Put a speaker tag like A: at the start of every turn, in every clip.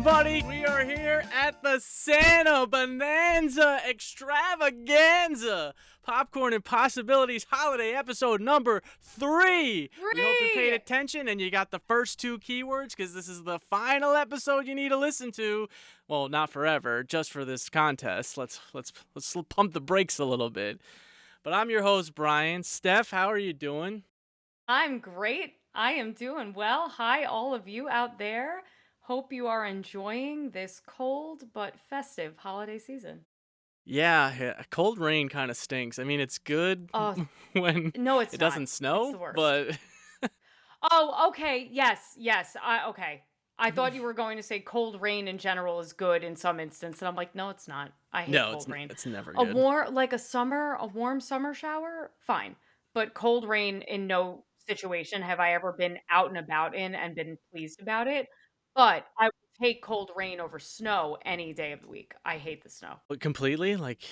A: everybody. We are here at the Santa Bonanza Extravaganza. Popcorn and Possibilities holiday episode number 3. We hope you paid attention and you got the first 2 keywords because this is the final episode you need to listen to. Well, not forever, just for this contest. Let's pump the brakes a little bit. But I'm your host, Brian. Steph, how are you doing?
B: I'm great. I am doing well. Hi, all of you out there. Hope you are enjoying this cold but festive holiday season.
A: Yeah, cold rain kind of stinks. I mean, it's good
B: Oh,
A: when
B: no, it's
A: it
B: not.
A: doesn't
B: It's the
A: snow,
B: worst.
A: but
B: Oh, okay. Yes. Okay. I thought you were going to say cold rain in general is good in some instance, and I'm like, no, it's not. I hate
A: no,
B: cold rain.
A: it's never
B: A
A: good.
B: warm, like a warm summer shower, fine. But cold rain in no situation have I ever been out and about in and been pleased about it. But I would take cold rain over snow any day of the week. I hate the snow.
A: But completely, like,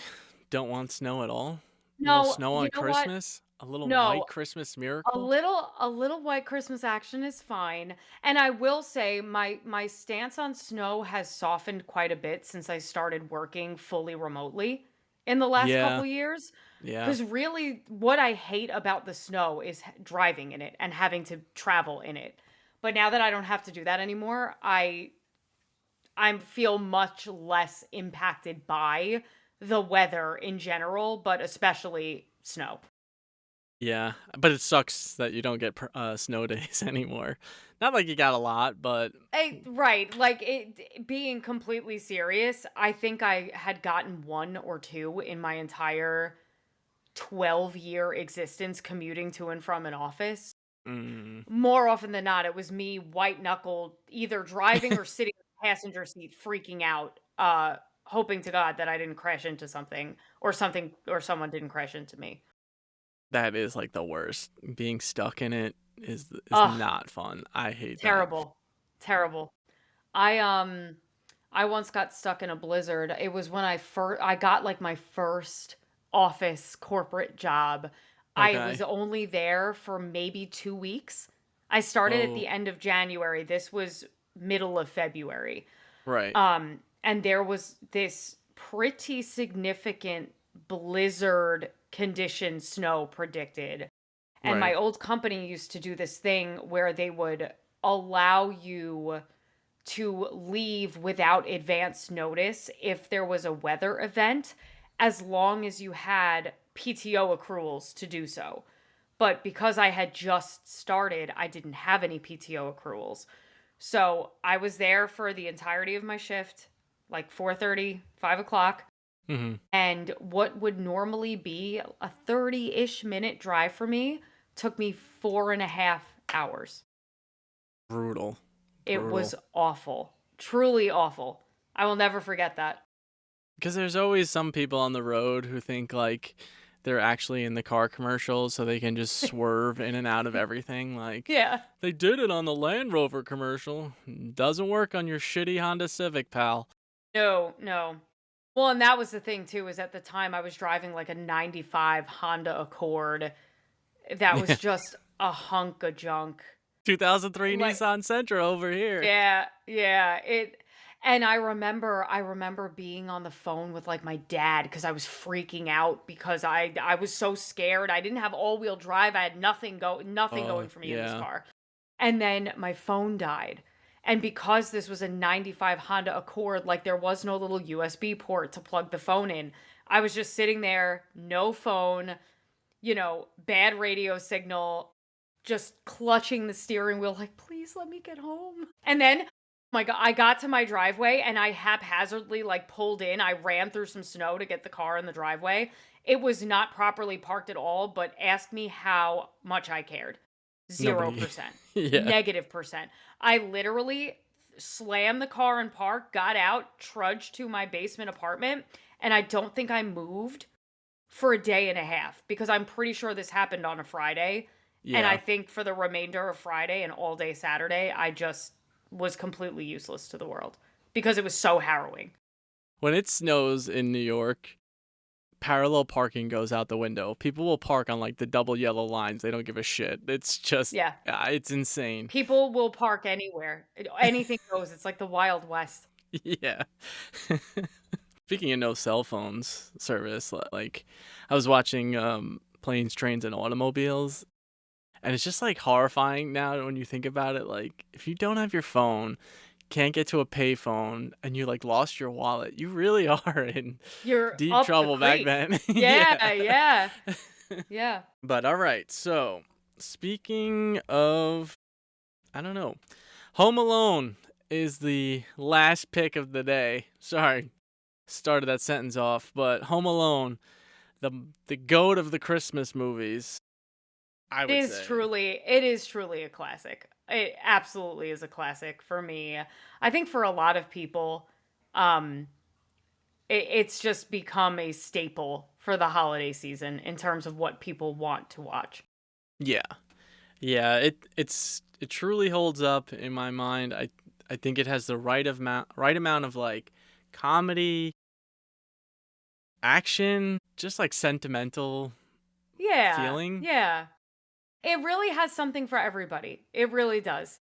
A: don't want snow at all. A little
B: No,
A: snow
B: you
A: on
B: know what?
A: Christmas, a little white
B: No,
A: Christmas
B: a
A: miracle.
B: little white Christmas action is fine. And I will say my stance on snow has softened quite a bit since I started working fully remotely in the last
A: Yeah,
B: couple years.
A: yeah,
B: Because really, what I hate about the snow is driving in it and having to travel in it. But now that I don't have to do that anymore, I feel much less impacted by the weather in general, but especially snow.
A: yeah. But it sucks that you don't get snow days anymore. Not like you got a lot, but
B: Right, like it being completely serious, I think I had gotten 1 or 2 in my entire 12-year existence commuting to and from an office.
A: mm,
B: More often than not, it was me white knuckled either driving or sitting in the passenger seat freaking out, hoping to God that I didn't crash into something or someone didn't crash into me.
A: that is like the worst. Being stuck in it is
B: Ugh,
A: not fun. I hate that.
B: terrible. Terrible. I I once got stuck in a blizzard. It was when I got like my first office corporate job. I was
A: Okay.
B: only there for maybe 2 weeks. I started at
A: Oh,
B: the end of January. This was middle of February.
A: right,
B: And there was this pretty significant blizzard condition snow predicted. And my
A: right,
B: old company used to do this thing where they would allow you to leave without advance notice if there was a weather event, as long as you had PTO accruals to do so. But because I had just started, I didn't have any PTO accruals. So I was there for the entirety of my shift, like 4:30, 5 o'clock.
A: hmm
B: And what would normally be a 30-ish minute drive for me took me 4.5 hours.
A: brutal,
B: It
A: brutal.
B: was awful. Truly awful. I will never forget that.
A: Because there's always some people on the road who think like they're actually in the car commercial so they can just swerve in and out of everything. Like
B: Yeah.
A: they did it on the Land Rover commercial. Doesn't work on your shitty Honda Civic, pal.
B: No. Well, and that was the thing too, is at the time I was driving like a 95 Honda Accord that was
A: Yeah.
B: just a hunk of junk.
A: 2003
B: Like,
A: Nissan Sentra over here.
B: yeah, and I remember being on the phone with like my dad because I was freaking out because I was so scared. I didn't have all-wheel drive. I had nothing
A: Oh,
B: going for me in this
A: yeah.
B: car. And then my phone died. And because this was a 95 Honda Accord, like there was no little USB port to plug the phone in. I was just sitting there, no phone, bad radio signal, just clutching the steering wheel, like, please let me get home. And then, oh my God, I got to my driveway and I haphazardly like pulled in. I ran through some snow to get the car in the driveway. It was not properly parked at all, but ask me how much I cared.
A: Nobody.
B: 0%.
A: Yeah.
B: Negative percent. I literally slammed the car in park, got out, trudged to my basement apartment, and I don't think I moved for a day and a half because I'm pretty sure this happened on a Friday. And I
A: Yeah.
B: think for the remainder of Friday and all day Saturday, I just was completely useless to the world because it was so harrowing.
A: When it snows in New York, parallel parking goes out the window. People will park on like the double yellow lines. They don't give a shit. It's just,
B: Yeah.
A: it's insane.
B: People will park anywhere. Anything goes. It's like the Wild West.
A: Yeah. Speaking of no cell phones service, like I was watching Planes, Trains, and Automobiles, and it's just like horrifying now when you think about it. Like if you don't have your phone, can't get to a payphone, and you like lost your wallet, you really are in
B: You're
A: deep
B: up the
A: trouble back
B: creek.
A: then.
B: Yeah, yeah, yeah.
A: But all right, so speaking of, I don't know, Home Alone is the last pick of the day. Sorry, started that sentence off, but Home Alone, the goat of the Christmas movies, I
B: It
A: would
B: is
A: say.
B: truly a classic. It absolutely is a classic for me. I think for a lot of people, um, it's just become a staple for the holiday season in terms of what people want to watch.
A: Yeah. Yeah, it truly holds up in my mind. I think it has the right amount of like comedy, action, just like sentimental
B: Yeah,
A: feeling.
B: yeah. It really has something for everybody. It really does.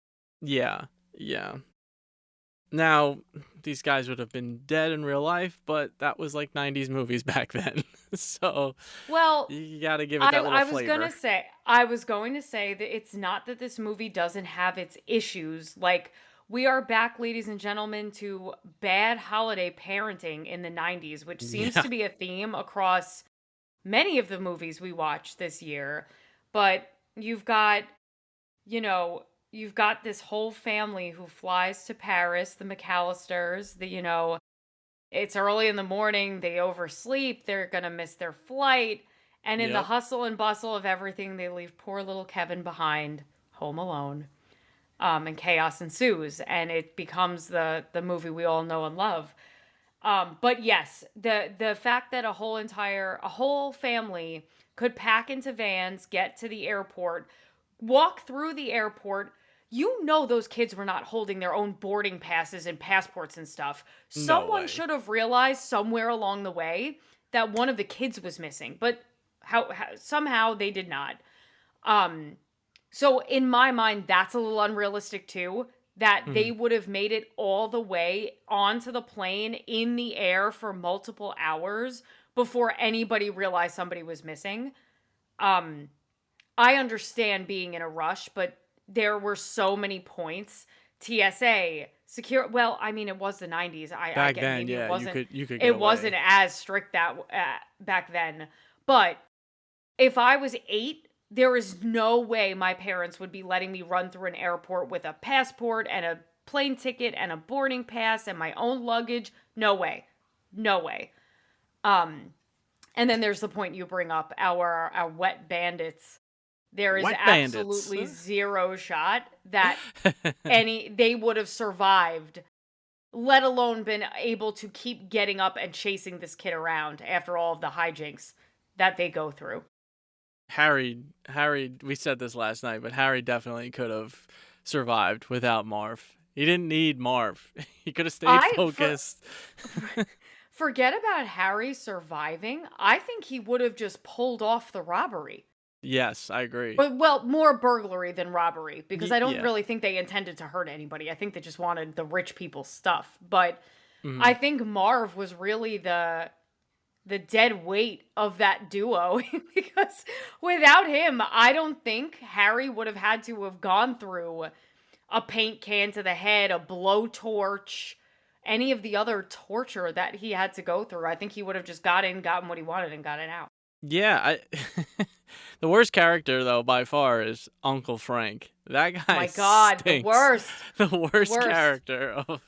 A: Yeah. Yeah. Now, these guys would have been dead in real life, but that was like 90s movies back then. So,
B: Well,
A: you got to give it
B: I
A: that little
B: I was
A: flavor.
B: gonna say I was going to say that it's not that this movie doesn't have its issues. Like we are back, ladies and gentlemen, to bad holiday parenting in the 90s, which seems
A: Yeah.
B: to be a theme across many of the movies we watched this year. But you've got, you've got this whole family who flies to Paris, the McAllisters, it's early in the morning, they oversleep, they're going to miss their flight, and in the
A: Yep.
B: hustle and bustle of everything, they leave poor little Kevin behind, home alone. And chaos ensues, and it becomes the movie we all know and love. But yes, the fact that a whole family could pack into vans, get to the airport, walk through the airport. Those kids were not holding their own boarding passes and passports and stuff.
A: No
B: Someone
A: way.
B: should have realized somewhere along the way that one of the kids was missing, but how somehow they did not. Um, so in my mind, that's a little unrealistic too. That they
A: Mhm.
B: would have made it all the way onto the plane in the air for multiple hours before anybody realized somebody was missing. Um, I understand being in a rush, but there were so many points. TSA, secure. Well, I mean, it was the 90s. I
A: Back
B: get
A: then,
B: maybe
A: yeah, you could get
B: it wasn't
A: away.
B: as strict back then. But if I was 8, there is no way my parents would be letting me run through an airport with a passport and a plane ticket and a boarding pass and my own luggage. No way. No way. Um, and then there's the point you bring up, our wet bandits. There is
A: Wet bandits.
B: absolutely zero shot that they would have survived, let alone been able to keep getting up and chasing this kid around after all of the hijinks that they go through.
A: Harry, we said this last night, but Harry definitely could have survived without Marv. He didn't need Marv. He could have stayed
B: I for,
A: focused.
B: Forget about Harry surviving. I think he would have just pulled off the robbery.
A: Yes, I agree.
B: But, well, more burglary than robbery, because I don't
A: Yeah.
B: really think they intended to hurt anybody. I think they just wanted the rich people's stuff. But I
A: Mhm.
B: think Marv was really the dead weight of that duo because without him, I don't think Harry would have had to have gone through a paint can to the head, a blowtorch, any of the other torture that he had to go through. I think he would have just gotten what he wanted and gotten out.
A: Yeah, the worst character though by far is Uncle Frank. That guy
B: My God, the
A: stinks.
B: worst.
A: The worst
B: Worst.
A: character of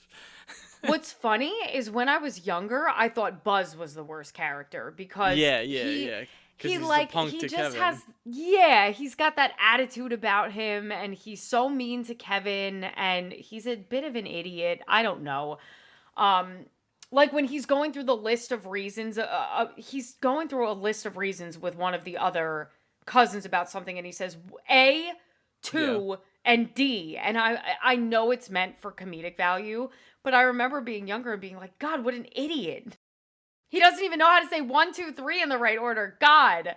B: What's funny is when I was younger, I thought Buzz was the worst character because
A: Yeah.
B: he
A: Because
B: he
A: he's the
B: like
A: punk
B: he
A: to
B: just
A: Kevin.
B: has he's got that attitude about him and he's so mean to Kevin and he's a bit of an idiot. I don't know. Like when he's going through the list of reasons, he's going through a list of reasons with one of the other cousins about something, and he says A, 2, and D, and I know it's meant for comedic value, but I remember being younger and being like, God, what an idiot. He doesn't even know how to say 1, 2, 3 in the right order. God.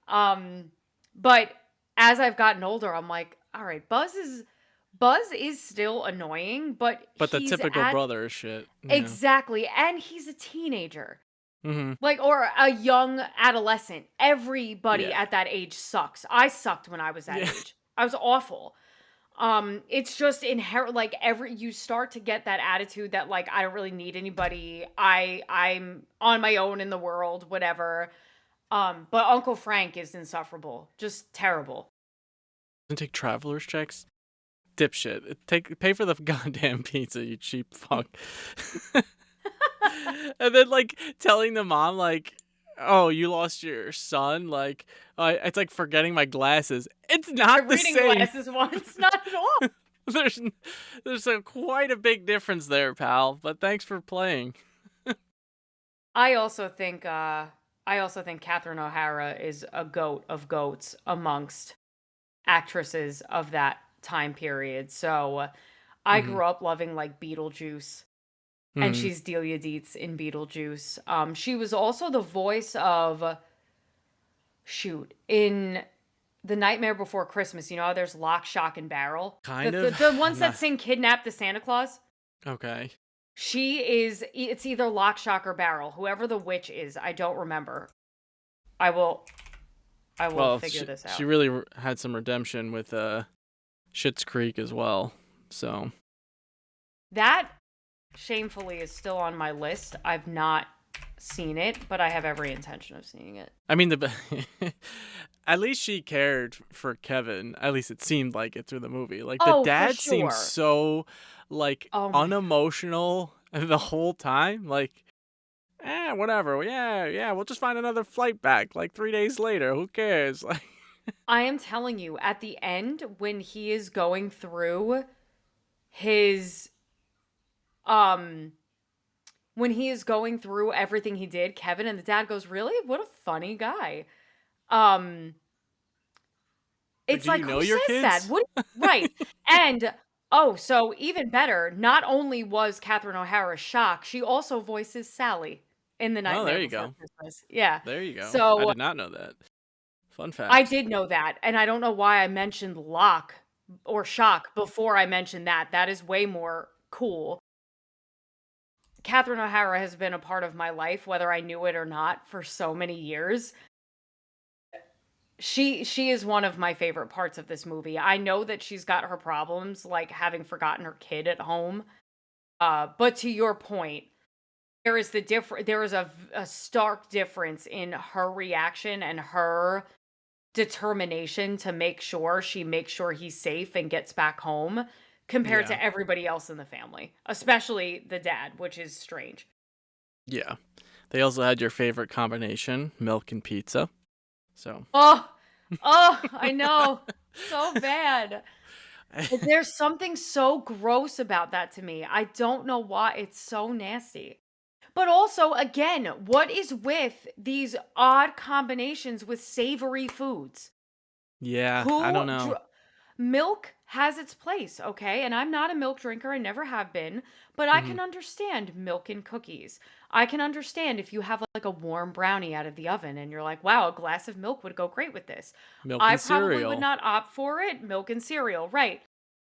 B: But as I've gotten older, I'm like, all right, Buzz is still annoying, but
A: But the
B: he's
A: typical
B: at
A: brother shit. Yeah.
B: exactly, and he's a teenager.
A: Mm-hmm.
B: Like, or a young adolescent. Everybody
A: Yeah.
B: at that age sucks. I sucked when I was that
A: Yeah.
B: age. I was awful. It's just inherent, like you start to get that attitude that like I don't really need anybody. I'm on my own in the world, whatever. But Uncle Frank is insufferable. Just terrible.
A: And take traveler's checks. Dipshit. Pay for the goddamn pizza, you cheap fuck. And then like telling the mom like, oh, you lost your son, like it's like forgetting my glasses. It's
B: My
A: not the
B: reading
A: same.
B: glasses once, not at all.
A: there's quite a big difference there, pal, but thanks for playing.
B: I also think Catherine O'Hara is a goat of goats amongst actresses of that time period. So I
A: Mm-hmm.
B: grew up loving like Beetlejuice, and
A: Mm-hmm.
B: she's Delia Dietz in Beetlejuice. She was also the voice of in The Nightmare Before Christmas. You know how there's Lock, Shock, and Barrel?
A: Kind of.
B: The ones that
A: Not
B: sing Kidnap the Santa Claus?
A: okay.
B: It's either Lock, Shock, or Barrel. Whoever the witch is, I don't remember. I will
A: Well,
B: figure this
A: she
B: out.
A: really had some redemption with Schitt's Creek as well. So
B: That shamefully is still on my list. I've not seen it, but I have every intention of seeing it.
A: I mean, at least she cared for Kevin. At least it seemed like it through the movie. Like the
B: Oh, for
A: dad
B: sure.
A: seems so like
B: Oh my
A: unemotional the whole time. Like, whatever. Yeah, we'll just find another flight back like 3 days later. Who cares? Like,
B: I am telling you, at the end, when he is going through his when he is going through everything he did, Kevin, and the dad goes, "Really? What a funny guy." It's
A: do
B: like,
A: you
B: who
A: know your
B: says that?
A: kids?
B: What? Right. And oh, so even better, not only was Catherine O'Hara shocked, she also voices Sally in The
A: Oh, there
B: Nightmare
A: you
B: Before
A: go.
B: Christmas. Yeah.
A: There you go. I
B: So
A: did not know that. Fun
B: I
A: fact.
B: did know that, and I don't know why I mentioned Lock or Shock before I mentioned that. That is way more cool. Catherine O'Hara has been a part of my life, whether I knew it or not, for so many years. She is one of my favorite parts of this movie. I know that she's got her problems, like having forgotten her kid at home. But to your point, there is a stark difference in her reaction and her determination to make sure he's safe and gets back home compared
A: Yeah.
B: to everybody else in the family, especially the dad, which is strange.
A: Yeah. They also had your favorite combination, milk and pizza. So.
B: Oh, I know. So bad. There's something so gross about that to me. I don't know why. It's so nasty. But also, again, what is with these odd combinations with savory foods?
A: Yeah, I
B: Who
A: don't know.
B: Milk has its place, okay? And I'm not a milk drinker, I never have been, but I
A: Hmm.
B: can understand milk and cookies. I can understand if you have like a warm brownie out of the oven and you're like, wow, a glass of milk would go great with this.
A: Milk
B: I
A: and
B: probably would
A: cereal.
B: not opt for it. Milk and cereal, right?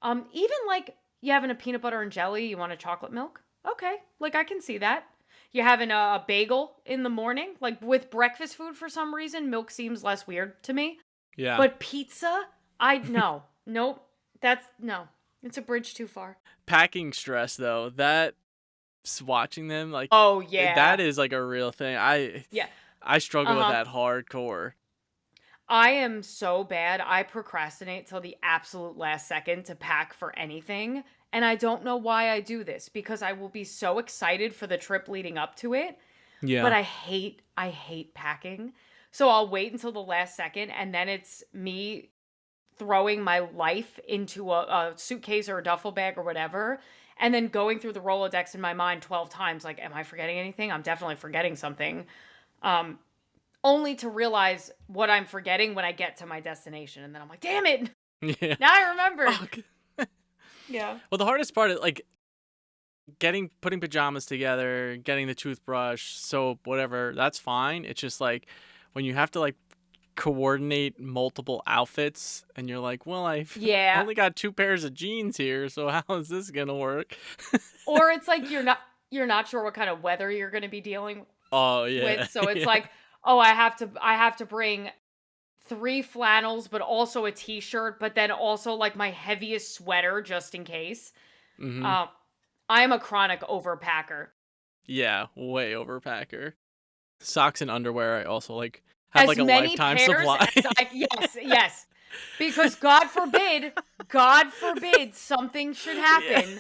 B: Even like you having a peanut butter and jelly, you want a chocolate milk? Okay, like I can see that. You having a bagel in the morning, like with breakfast food for some reason, milk seems less weird to me.
A: Yeah.
B: But pizza, no, nope. No. It's a bridge too far.
A: Packing stress though. That watching them like
B: Oh yeah,
A: that is like a real thing.
B: yeah.
A: I struggle with
B: Uh-huh.
A: that hardcore.
B: I am so bad. I procrastinate till the absolute last second to pack for anything. And I don't know why I do this because I will be so excited for the trip leading up to it. But
A: Yeah.
B: I hate packing. So I'll wait until the last second and then it's me throwing my life into a suitcase or a duffel bag or whatever. And then going through the Rolodex in my mind 12 times, like, am I forgetting anything? I'm definitely forgetting something. Um, Only to realize what I'm forgetting when I get to my destination. And then I'm like, damn it.
A: Yeah.
B: Now I remembered.
A: Fuck.
B: Yeah.
A: Well, the hardest part is like putting pajamas together, getting the toothbrush, soap, whatever, that's fine. It's just like when you have to like coordinate multiple outfits and you're like, well, I've
B: Yeah.
A: only got 2 pairs of jeans here, so how is this gonna work?
B: Or it's like you're not sure what kind of weather you're going to be dealing
A: Oh
B: with.
A: yeah.
B: So it's
A: Yeah.
B: like, oh, I have to bring 3 flannels, but also a t-shirt, but then also like my heaviest sweater just in case.
A: Hmm.
B: Um, I am a chronic overpacker.
A: Yeah, way overpacker. Socks and underwear I also like have
B: As
A: like a
B: many
A: lifetime
B: pairs
A: supply.
B: as yes. Because God forbid something should
A: Yeah.
B: happen.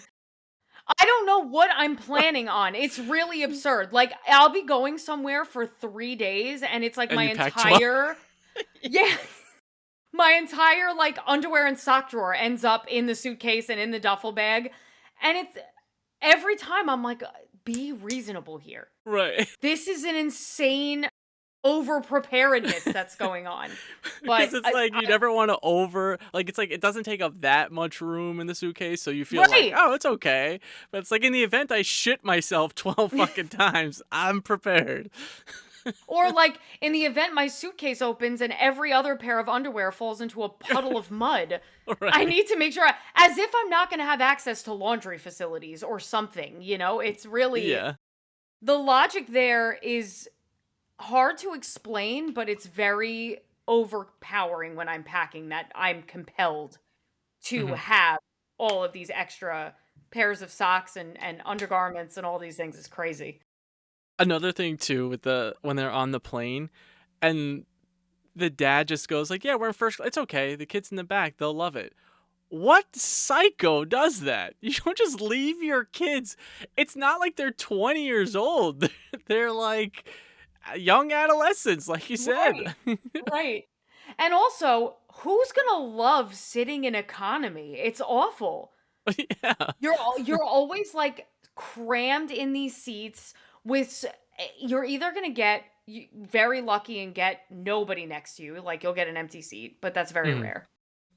B: I don't know what I'm planning on. It's really absurd. Like I'll be going somewhere for 3 days and it's like
A: And
B: my
A: you pack 12.
B: entire yeah, my entire like underwear and sock drawer ends up in the suitcase and in the duffel bag. And it's every time I'm like, be reasonable here.
A: Right.
B: This is an insane over preparedness that's going on.
A: Because
B: But
A: it's like you never want to it's like it doesn't take up that much room in the suitcase, so you feel like,
B: right.
A: oh, it's okay. But it's like in the event I shit myself 12 fucking times, I'm prepared.
B: Or like in the event my suitcase opens and every other pair of underwear falls into a puddle of mud, I
A: Right.
B: need to make sure as if I'm not going to have access to laundry facilities or something, It's really
A: Yeah.
B: the logic there is hard to explain, but it's very overpowering when I'm packing that I'm compelled to
A: Hmm.
B: have all of these extra pairs of socks and undergarments and all these things is crazy.
A: Another thing too with when they're on the plane and the dad just goes like, "Yeah, we're in first class. It's okay. The kids in the back, they'll love it." What psycho does that? You don't just leave your kids. It's not like they're 20 years old. They're like young adolescents, like you
B: Right.
A: said.
B: Right. And also, who's gonna love sitting in economy? It's awful.
A: Yeah.
B: You're always like crammed in these seats you're either gonna get very lucky and get nobody next to you, like you'll get an empty seat, but that's very
A: Mhm.
B: rare.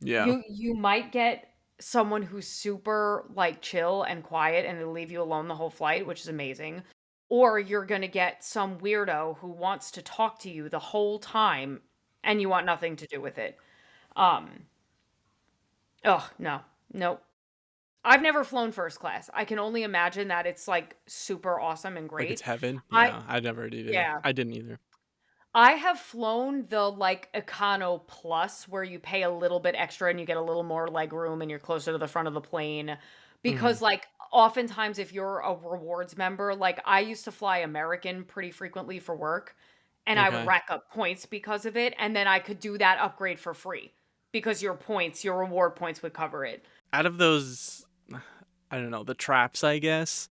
A: Yeah.
B: You might get someone who's super like chill and quiet and they'll leave you alone the whole flight, which is amazing. Or you're gonna get some weirdo who wants to talk to you the whole time and you want nothing to do with it. Um, oh no, nope. I've never flown first class. I can only imagine that it's like super awesome and
A: Like it's
B: great.
A: heaven.
B: I
A: Yeah. I never did either.
B: yeah.
A: I didn't either.
B: I have flown the like Econo Plus where you pay a little bit extra and you get a little more leg room and you're closer to the front of the plane.
A: Hmm.
B: Because like oftentimes if you're a rewards member, like I used to fly American pretty frequently for work and I would
A: Okay.
B: rack up points because of it. And then I could do that upgrade for free because your reward points would cover it.
A: Out of those, I don't know, the traps, I guess.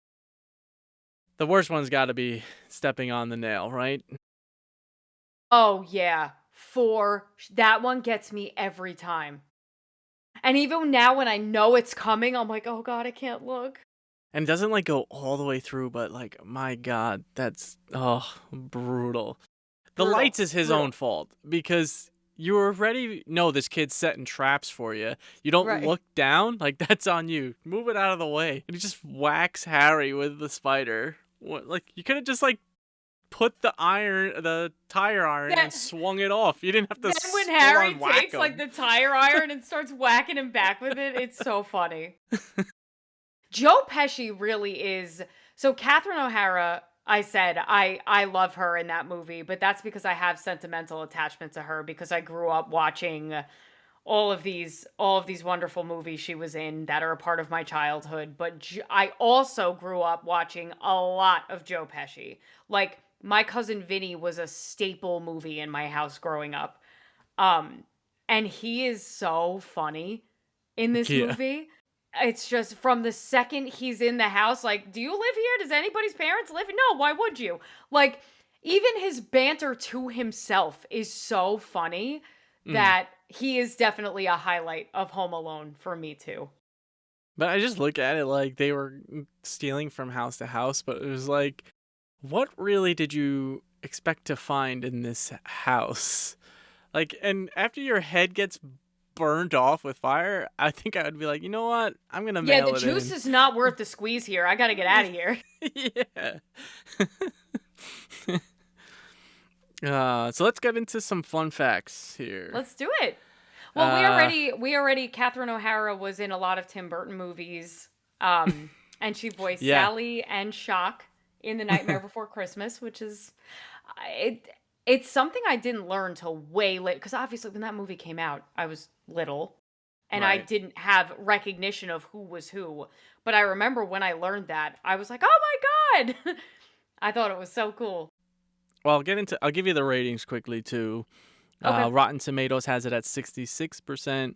A: The worst one's got to be stepping on the nail, right?
B: Oh yeah, that one gets me every time. And even now when I know it's coming, I'm like, "Oh god, I can't look."
A: And it doesn't like go all the way through, but like, my God, that's brutal. The
B: Brutal.
A: lights is his
B: Brutal.
A: own fault because you already know this kid's setting traps for you. You don't
B: Right.
A: look down, like that's on you. Move it out of the way. And he just whacks Harry with the spider. What, like you could have just like put the tire iron
B: Then
A: and swung it off. You didn't have to
B: then when
A: full
B: Harry
A: on whack
B: takes like
A: him.
B: the tire iron and starts whacking him back with it, it's so funny. Joe Pesci really is so Catherine O'Hara, I said I love her in that movie, but that's because I have sentimental attachment to her because I grew up watching all of these wonderful movies she was in that are a part of my childhood, but I also grew up watching a lot of Joe Pesci. Like my cousin Vinny was a staple movie in my house growing up. Um and he is so funny in this
A: Yeah.
B: movie. It's just from the second he's in the house, like, do you live here? Does anybody's parents live here? No, why would you? Like, even his banter to himself is so funny
A: Mm.
B: that he is definitely a highlight of Home Alone for me too.
A: But I just look at it like they were stealing from house to house, but it was like, what really did you expect to find in this house? Like, and after your head gets burned off with fire, I think I would be like, you know what? I'm gonna
B: Yeah,
A: mail
B: the
A: it
B: juice
A: in.
B: is not worth the squeeze here. I gotta get out of here.
A: Yeah. So let's get into some fun facts here.
B: Let's do it. Well,
A: Uh,
B: we already Catherine O'Hara was in a lot of Tim Burton movies. And she voiced
A: yeah.
B: Sally and Shock in The Nightmare Before Christmas, which is it it's something I didn't learn till way late because obviously when that movie came out, I was little and I
A: Right.
B: didn't have recognition of who was who. But I remember when I learned that, I was like, "Oh my god." I thought it was so cool.
A: Well, I'll give you the ratings quickly too.
B: Okay.
A: Rotten Tomatoes has it at 66%.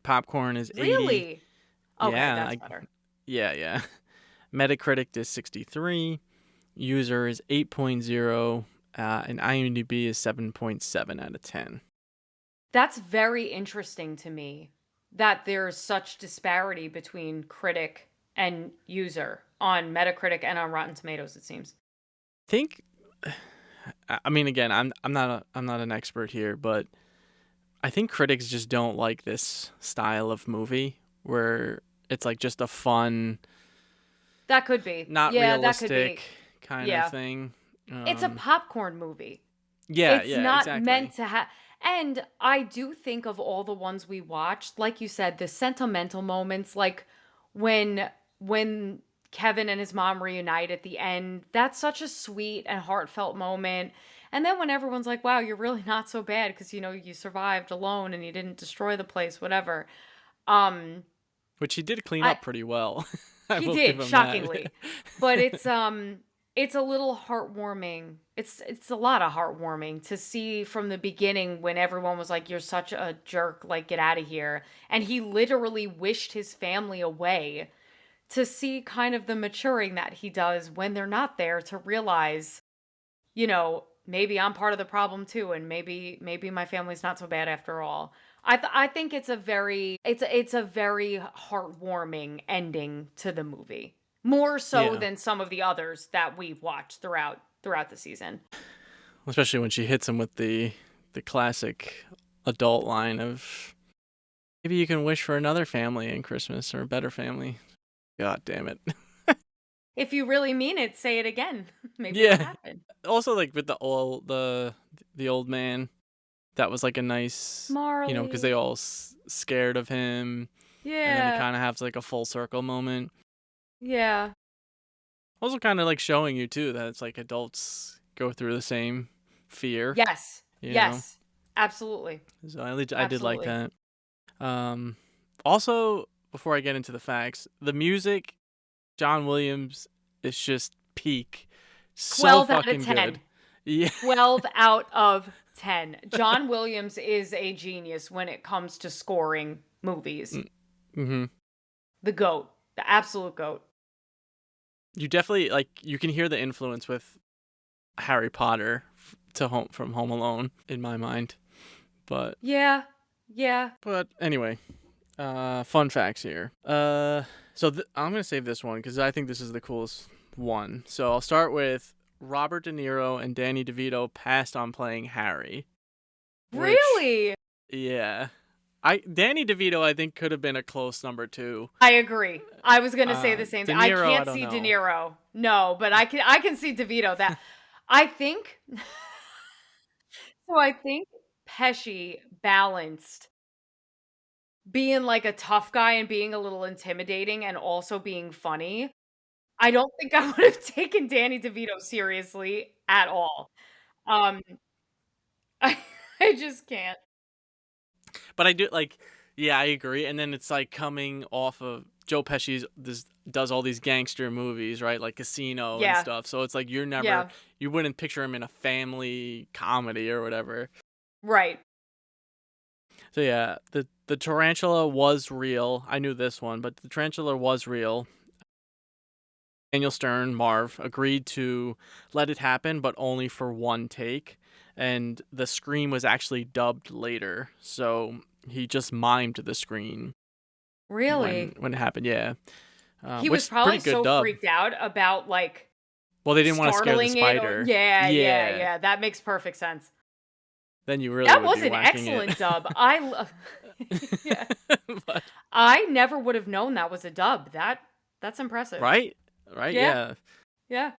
A: Popcorn is 80.
B: Really? Okay,
A: Yeah,
B: that's better.
A: yeah. Metacritic is 63. User is 8.0. And IMDb is 7.7 out of 10.
B: That's very interesting to me that there's such disparity between critic and user on Metacritic and on Rotten Tomatoes, it seems.
A: Think, I mean, again, I'm not an expert here, but I think critics just don't like this style of movie where it's like just a fun,
B: That could be.
A: not
B: Yeah, that could
A: realistic
B: be.
A: kind of
B: Yeah.
A: thing.
B: It's a popcorn movie.
A: Yeah,
B: It's
A: yeah,
B: not
A: exactly.
B: meant to have. And I do think of all the ones we watched, like you said, the sentimental moments, like when Kevin and his mom reunite at the end. That's such a sweet and heartfelt moment. And then when everyone's like, "Wow, you're really not so bad because you survived alone and you didn't destroy the place, whatever." Um,
A: Which he did clean
B: I
A: up pretty well. I
B: He
A: will give
B: did,
A: him that.
B: shockingly. But it's a little heartwarming. It's a lot of heartwarming to see from the beginning when everyone was like, "You're such a jerk, like get out of here." And he literally wished his family away to see kind of the maturing that he does when they're not there to realize, maybe I'm part of the problem too and maybe my family's not so bad after all. I think it's a very heartwarming ending to the movie. More so
A: Yeah.
B: than some of the others that we've watched throughout the season.
A: Especially when she hits him with the classic adult line of maybe you can wish for another family in Christmas or a better family. God damn it.
B: If you really mean it, say it again. Maybe it'll
A: Yeah.
B: happen.
A: Also, like with the old man, that was like a nice, because they
B: Marley.
A: all scared of him, and then he
B: Yeah.
A: kind of has like a full circle moment.
B: Yeah.
A: Also, kind of like showing you too that it's like adults go through the same fear.
B: Yes.
A: You know,
B: Yes. Absolutely.
A: so I did like
B: Absolutely.
A: that. Also, before I get into the facts, the music, John Williams is just peak, so
B: 12 out of
A: fucking
B: 10.
A: good. Yeah.
B: 12 out of 10. John Williams is a genius when it comes to scoring movies.
A: Mm-hmm.
B: The GOAT. The absolute GOAT.
A: You definitely you can hear the influence with Harry Potter from Home Alone in my mind. But
B: Yeah. Yeah.
A: anyway, fun facts here. I'm gonna save this one because I think this is the coolest one. So I'll start with Robert De Niro and Danny DeVito passed on playing Harry. Which,
B: Really?
A: yeah. Danny DeVito I think could have been a close number 2.
B: I agree. I was going to say the same
A: De
B: thing. I
A: Niro, I
B: can't
A: don't
B: see De
A: know.
B: Niro. No, but I can see DeVito. I think so I think Pesci balanced being like a tough guy and being a little intimidating and also being funny. I don't think I would have taken Danny DeVito seriously at all. Um, I I just can't.
A: But I do yeah, I agree. And then it's like coming off of Joe Pesci's does all these gangster movies, right? Like Casino and
B: Yeah,
A: stuff. So it's like
B: yeah,
A: you wouldn't picture him in a family comedy or whatever.
B: right.
A: So yeah, the tarantula was real. I knew this one, but the tarantula was real. Daniel Stern, Marv, agreed to let it happen, but only for one take. And the scream was actually dubbed later. So he just mimed the scream
B: Really?
A: when it happened, yeah.
B: He
A: Which
B: was
A: is pretty
B: probably
A: good
B: so
A: dub.
B: freaked out about like
A: Well, they didn't want to scare the
B: startling it or
A: spider.
B: yeah, yeah,
A: Yeah.
B: yeah. That makes perfect sense.
A: Then you really
B: That
A: would
B: was
A: be
B: an
A: whacking it.
B: excellent dub. I love Yeah.
A: But
B: I never would have known that was a dub. That's impressive.
A: right? Right,
B: Yeah.
A: yeah.
B: Yeah.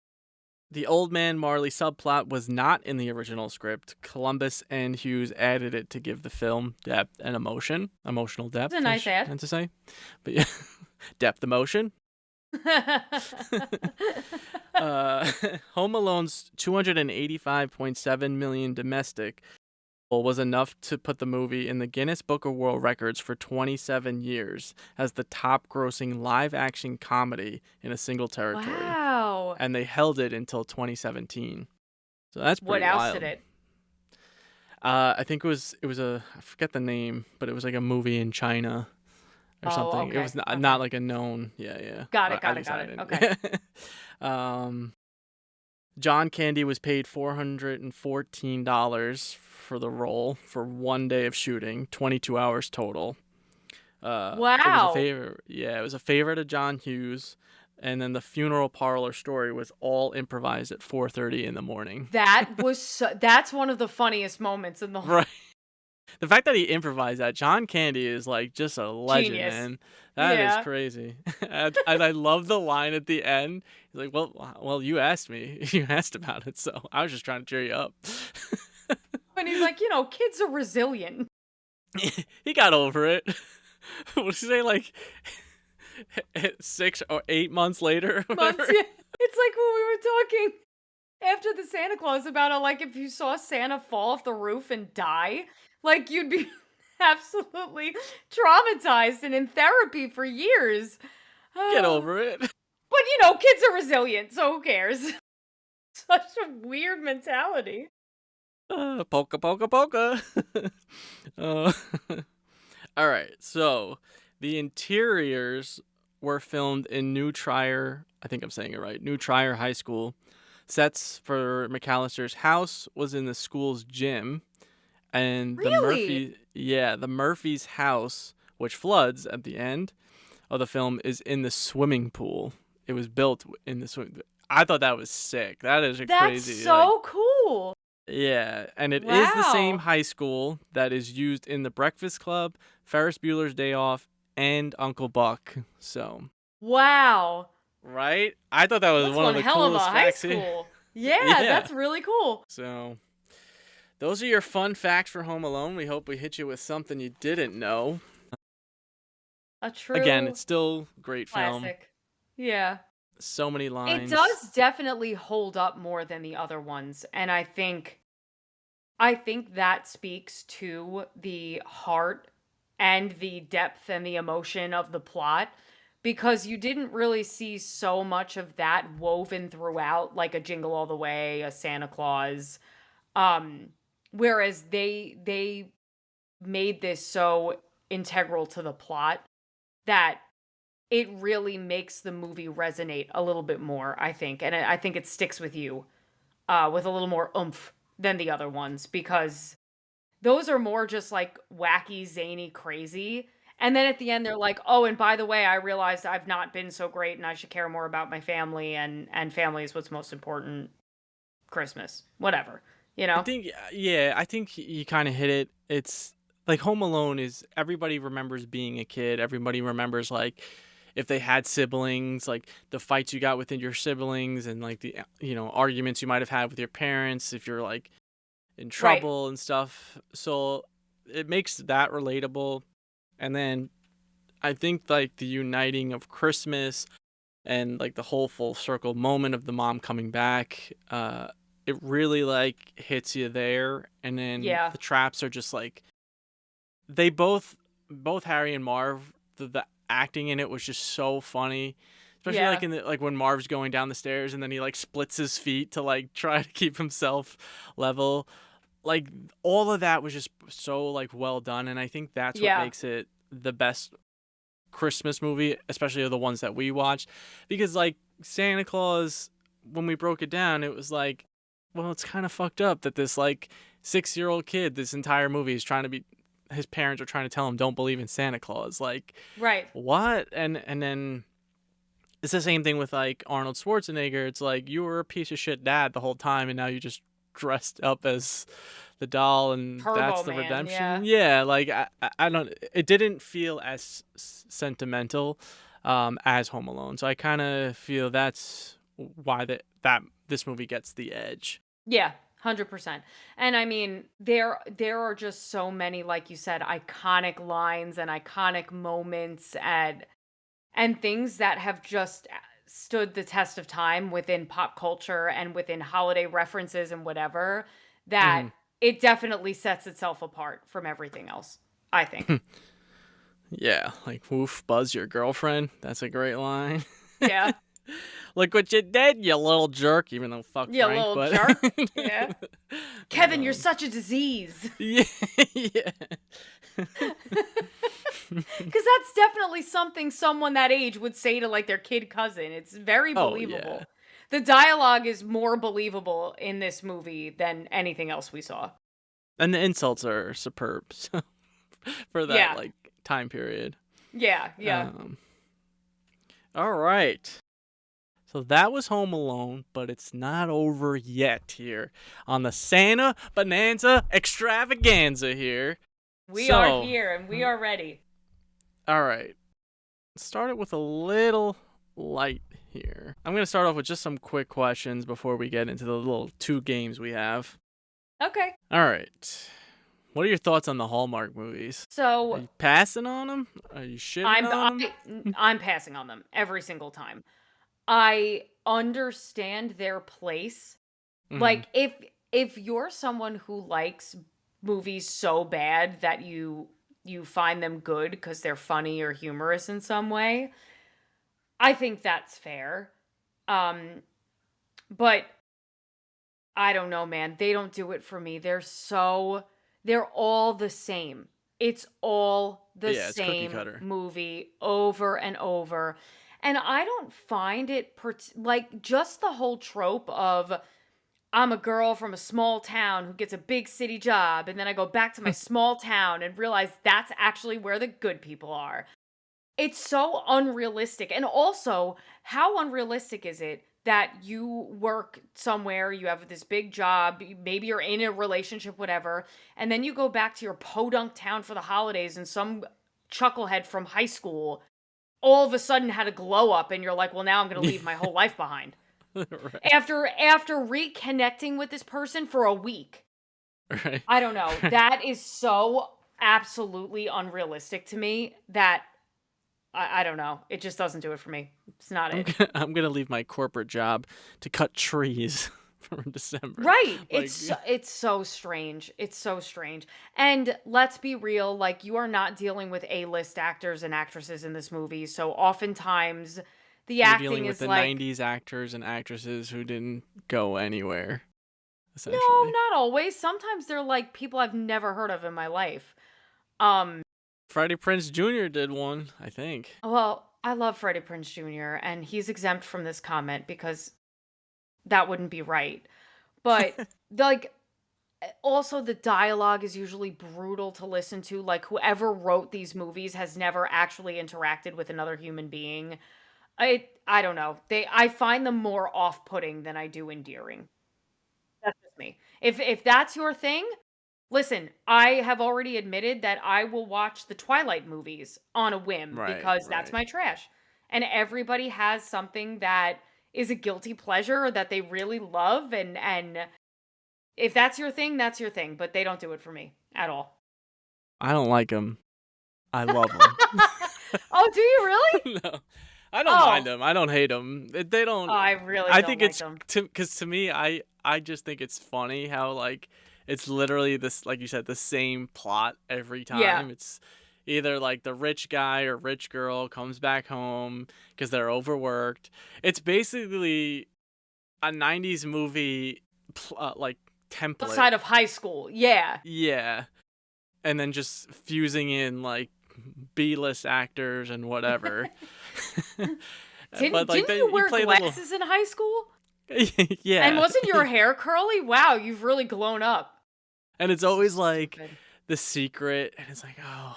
A: The Old Man Marley subplot was not in the original script. Columbus and Hughes added it to give the film depth and emotional
B: It's a
A: depth,
B: nice ad.
A: meant to say. But yeah, depth emotion. Uh, Home Alone's 285.7 million domestic was enough to put the movie in the Guinness Book of World Records for 27 years as the top grossing live action comedy in a single territory.
B: Wow.
A: And they held it until 2017. So that's
B: What
A: pretty
B: else did
A: wild.
B: it?
A: I think it was I forget the name, but it was like a movie in China or
B: Oh,
A: something. It
B: okay.
A: was not,
B: Okay.
A: not like a known. Yeah.
B: Got it,
A: At
B: got it,
A: least
B: got
A: I
B: it.
A: didn't.
B: Okay.
A: John Candy was paid $414 for the role for 1 day of shooting, 22 hours total. It was a
B: Wow.
A: favorite. Yeah, it was a favorite of John Hughes, and then the funeral parlor story was all improvised at 4:30 in the morning.
B: That's one of the funniest moments in the whole
A: Right. The fact that he improvised that, John Candy is like just a legend,
B: Genius.
A: man. That is
B: Yeah.
A: crazy. And I love the line at the end. He's like, well, you asked me. You asked about it, so I was just trying to cheer you up.
B: And he's like, kids are resilient.
A: He got over it. What did he say? Like 6 or 8 months later. Or
B: Months,
A: whatever?
B: yeah. It's like when we were talking after the Santa Claus about how, like, if you saw Santa fall off the roof and die, like, you'd be absolutely traumatized and in therapy for years.
A: Get over it.
B: But, kids are resilient, so who cares? Such a weird mentality.
A: Polka, polka, polka. uh, all right, so the interiors were filmed in New Trier. I think I'm saying it right. New Trier High School. Sets for McAllister's house was in the school's gym, and
B: Really?
A: the Murphy's house, which floods at the end of the film, is in the swimming pool. It was built in the swim. I thought that was sick. That is
B: That's
A: crazy.
B: so cool.
A: Yeah, and it is the same
B: Wow.
A: high school that is used in The Breakfast Club, Ferris Bueller's Day Off, and Uncle Buck. So,
B: Wow.
A: right? I thought that was
B: That's
A: one of
B: one
A: the
B: hell of a
A: coolest
B: high
A: facts here.
B: school. Yeah,
A: Yeah.
B: that's really cool.
A: So, those are your fun facts for Home Alone. We hope we hit you with something you didn't know.
B: A true
A: Again, it's still a great film.
B: classic. Yeah.
A: So many
B: It
A: lines.
B: does definitely hold up more than the other ones, and I think that speaks to the heart and the depth and the emotion of the plot, because you didn't really see so much of that woven throughout, like a Jingle All the Way, a Santa Claus. Whereas they made this so integral to the plot that it really makes the movie resonate a little bit more, I think. And I think it sticks with you with a little more oomph than the other ones, because those are more just like wacky, zany, crazy. And then at the end, they're like, oh, and by the way, I realized I've not been so great and I should care more about my family, and family is what's most important. Christmas, whatever,
A: I think, yeah, I think you kind of hit it. It's like Home Alone is everybody remembers being a kid. Everybody remembers like if they had siblings, like the fights you got within your siblings and like the arguments you might have had with your parents if you're like in
B: Right.
A: trouble and stuff. So it makes that relatable. And then I think like the uniting of Christmas and like the whole full circle moment of the mom coming back, it really like hits you there. And then
B: Yeah.
A: the traps are just like they both Harry and Marv, the acting in it was just so funny. Especially
B: Yeah.
A: like in the like when Marv's going down the stairs and then he like splits his feet to like try to keep himself level. Like all of that was just so like well done, and I think that's what
B: Yeah.
A: makes it the best Christmas movie, especially of the ones that we watched. Because like Santa Claus, when we broke it down, it was like, well, it's kind of fucked up that this like 6-year-old kid, this entire movie is trying to be, his parents are trying to tell him don't believe in Santa Claus. Like,
B: Right.
A: what? And then it's the same thing with like Arnold Schwarzenegger. It's like you were a piece of shit dad the whole time, and now you just dressed up as the doll, and
B: Turbo
A: that's the
B: Man,
A: redemption.
B: yeah.
A: Yeah, like I don't. It didn't feel as sentimental as Home Alone, so I kind of feel that's why that this movie gets the edge.
B: Yeah, 100%. And I mean, there are just so many, like you said, iconic lines and iconic moments and things that have just stood the test of time within pop culture and within holiday references and whatever, that
A: Hmm.
B: it definitely sets itself apart from everything else, I think.
A: Yeah, like woof, Buzz, your girlfriend. That's a great line.
B: Yeah.
A: Look what you did, you little jerk. Even though fuck
B: You
A: Frank,
B: little
A: but
B: jerk. Yeah. Kevin, you're
A: um,
B: such a disease.
A: yeah, yeah.
B: Because that's definitely something someone that age would say to like their kid cousin. It's very
A: Oh yeah,
B: believable. The dialogue is more believable in this movie than anything else we saw.
A: and the insults are superb so, for that
B: Yeah.
A: like time period.
B: Yeah. Yeah.
A: All right. So that was Home Alone, but it's not over yet here on the Santa Bonanza Extravaganza here.
B: We
A: So,
B: are here and we are ready.
A: All right. Start it with a little light here. I'm going to start off with just some quick questions before we get into the little 2 games we have.
B: Okay.
A: All right. What are your thoughts on the Hallmark movies? Are
B: So
A: you passing on them? Are you shitting on them?
B: I'm passing on them every single time. I understand their place. Like if you're someone who likes movies so bad that you find them good because they're funny or humorous in some way, I think that's fair. But I don't know, man. They don't do it for me. They're all the same. It's all the
A: Yeah, it's cookie
B: same
A: cutter.
B: movie over and over. And I don't find it like just the whole trope of I'm a girl from a small town who gets a big city job, and then I go back to my small town and realize that's actually where the good people are. It's so unrealistic. And also, how unrealistic is it that you work somewhere, you have this big job, maybe you're in a relationship, whatever, and then you go back to your podunk town for the holidays and some chucklehead from high school all of a sudden had a glow up and you're like, well, now I'm going to leave my whole life behind.
A: Right.
B: After reconnecting with this person for a week.
A: Right.
B: I don't know. That is so absolutely unrealistic to me that I don't know. It just doesn't do it for me. It's not it.
A: I'm gonna leave my corporate job to cut trees for December.
B: Right.
A: Like,
B: It's so strange. It's so strange. And let's be real, like you are not dealing with A-list actors and actresses in this movie. So oftentimes the
A: you're
B: acting
A: dealing with
B: is
A: the
B: like
A: 90s actors and actresses who didn't go anywhere, essentially.
B: no, not always. Sometimes they're like people I've never heard of in my life.
A: Freddie Prinze Jr. did one, I think.
B: Well, I love Freddie Prinze Jr. and he's exempt from this comment because that wouldn't be right. But like also the dialogue is usually brutal to listen to. Like whoever wrote these movies has never actually interacted with another human being. I don't know. I find them more off-putting than I do endearing. That's just me. If that's your thing, listen, I have already admitted that I will watch the Twilight movies on a whim
A: Right,
B: because that's
A: right.
B: my trash. And everybody has something that is a guilty pleasure that they really love and if that's your thing, that's your thing, but they don't do it for me at all.
A: I don't like them. I love them.
B: Oh, do you really?
A: No, I don't mind them. I don't hate them. They don't.
B: Oh, I really
A: I
B: don't
A: think
B: like
A: it's
B: them.
A: because to me, I just think it's funny how like it's literally this, like you said, the same plot every time.
B: Yeah.
A: It's either like the rich guy or rich girl comes back home because they're overworked. It's basically a 90s movie like template.
B: Outside of high school, yeah.
A: Yeah. And then just fusing in like B-list actors and whatever.
B: Didn't you wear glasses in high school?
A: Yeah.
B: And wasn't your hair curly? Wow, you've really grown up.
A: And it's always like the secret, and it's like, oh,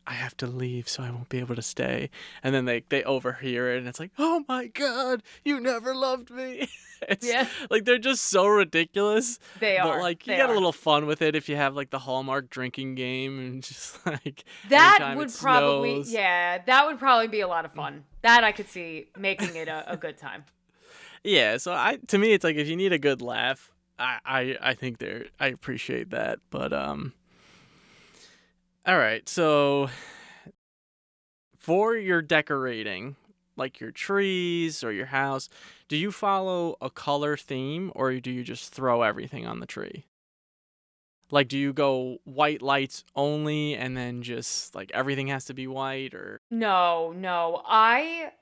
A: I have to leave, so I won't be able to stay. And then they overhear it, and it's like, oh my God, you never loved me. It's
B: Yeah,
A: like they're just so ridiculous.
B: they
A: But
B: are.
A: like you
B: They
A: get a
B: are.
A: little fun with it if you have like the Hallmark drinking game and just like
B: That
A: anytime it
B: would probably,
A: snows.
B: yeah, that would probably be a lot of fun. That I could see making it a good time.
A: Yeah, so to me it's like if you need a good laugh, I think I appreciate that. But all right, so for your decorating, like your trees or your house, do you follow a color theme or do you just throw everything on the tree? Like, do you go white lights only and then just like everything has to be white or?
B: No, no. I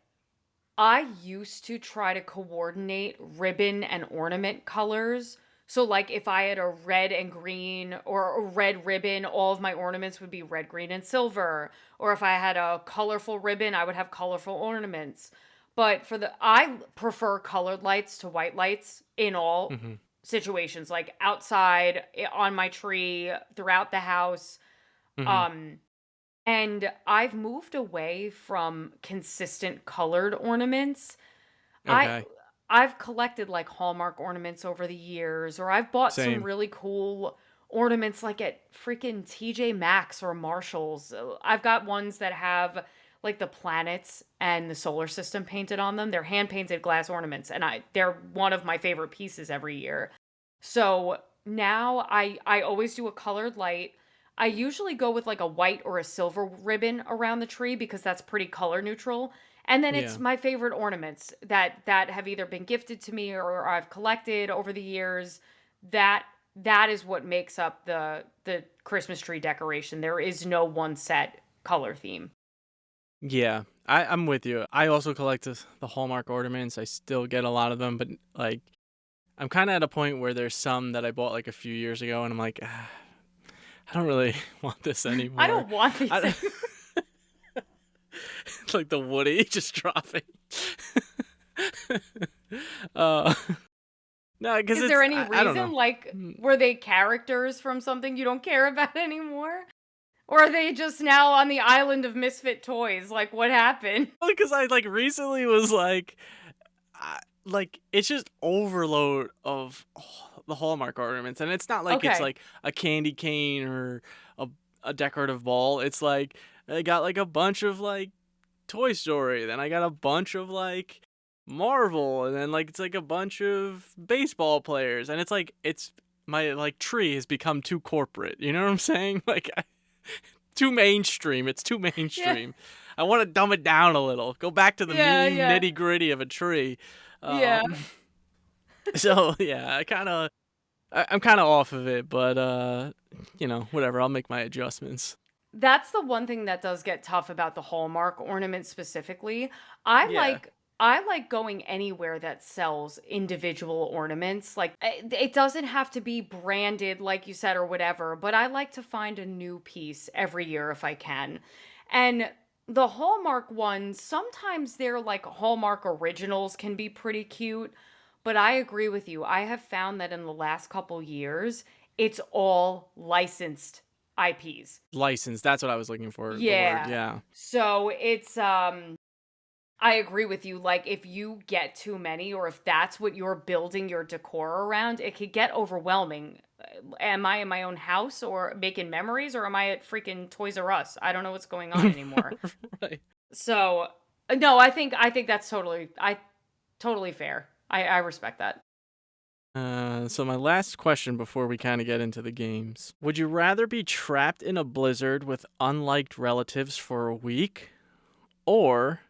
B: used to try to coordinate ribbon and ornament colors. So like if I had a red and green or a red ribbon, all of my ornaments would be red, green, and silver. Or if I had a colorful ribbon, I would have colorful ornaments. But I prefer colored lights to white lights in all
A: Hmm.
B: situations, like outside, on my tree, throughout the house.
A: Hmm.
B: Um and I've moved away from consistent colored ornaments. I
A: Okay.
B: I've collected like Hallmark ornaments over the years, or I've bought some
A: Same.
B: really cool ornaments like at freaking TJ Maxx or Marshalls. I've got ones that have like the planets and the solar system painted on them. They're hand painted glass ornaments, and they're one of my favorite pieces every year. So now I always do a colored light. I usually go with like a white or a silver ribbon around the tree because that's pretty color neutral. And then it's
A: Yeah.
B: my favorite ornaments that have either been gifted to me or I've collected over the years. That that is what makes up the Christmas tree decoration. There is no one set color theme.
A: Yeah. I'm with you. I also collect the Hallmark ornaments. I still get a lot of them, but like I'm kind of at a point where there's some that I bought like a few years ago, and I'm like, I don't really want this
B: I
A: anymore.
B: don't want these
A: I,
B: things.
A: it's like the Woody just dropping. uh, no, because
B: Is there any
A: I don't know.
B: reason? Like,
A: Hmm.
B: were they characters from something you don't care about anymore? Or are they just now on the island of misfit toys? Like, what happened?
A: Because I like recently was like, like it's just overload of the Hallmark ornaments, and it's not like it's
B: Okay.
A: like a candy cane or a a decorative ball. It's like I got like a bunch of like Toy Story, then I got a bunch of like Marvel, and then like it's like a bunch of baseball players, and it's like it's my like tree has become too corporate. You know what I'm saying? Like too mainstream. It's too
B: Yeah.
A: mainstream. I want to dumb it down a little. Go back to the
B: Yeah,
A: mean
B: yeah.
A: nitty gritty of a tree.
B: Yeah.
A: Um, so yeah, I'm kind of off of it, but whatever. I'll make my adjustments.
B: That's the one thing that does get tough about the Hallmark ornament specifically. I
A: Yeah.
B: like I like going anywhere that sells individual ornaments. Like it doesn't have to be branded like you said or whatever, but I like to find a new piece every year if I can. And the Hallmark ones, sometimes they're like Hallmark originals can be pretty cute, but I agree with you. I have found that in the last couple years, it's all licensed IPs.
A: License. That's what I was looking for. The word.
B: Yeah.
A: Yeah.
B: So it's I agree with you. Like if you get too many or if that's what you're building your decor around, it could get overwhelming. Am I in my own house or making memories or am I at freaking Toys R Us? I don't know what's going on anymore.
A: Right.
B: So no, I think that's totally fair. I respect that.
A: So my last question before we kind of get into the games. Would you rather be trapped in a blizzard with unliked relatives for a week or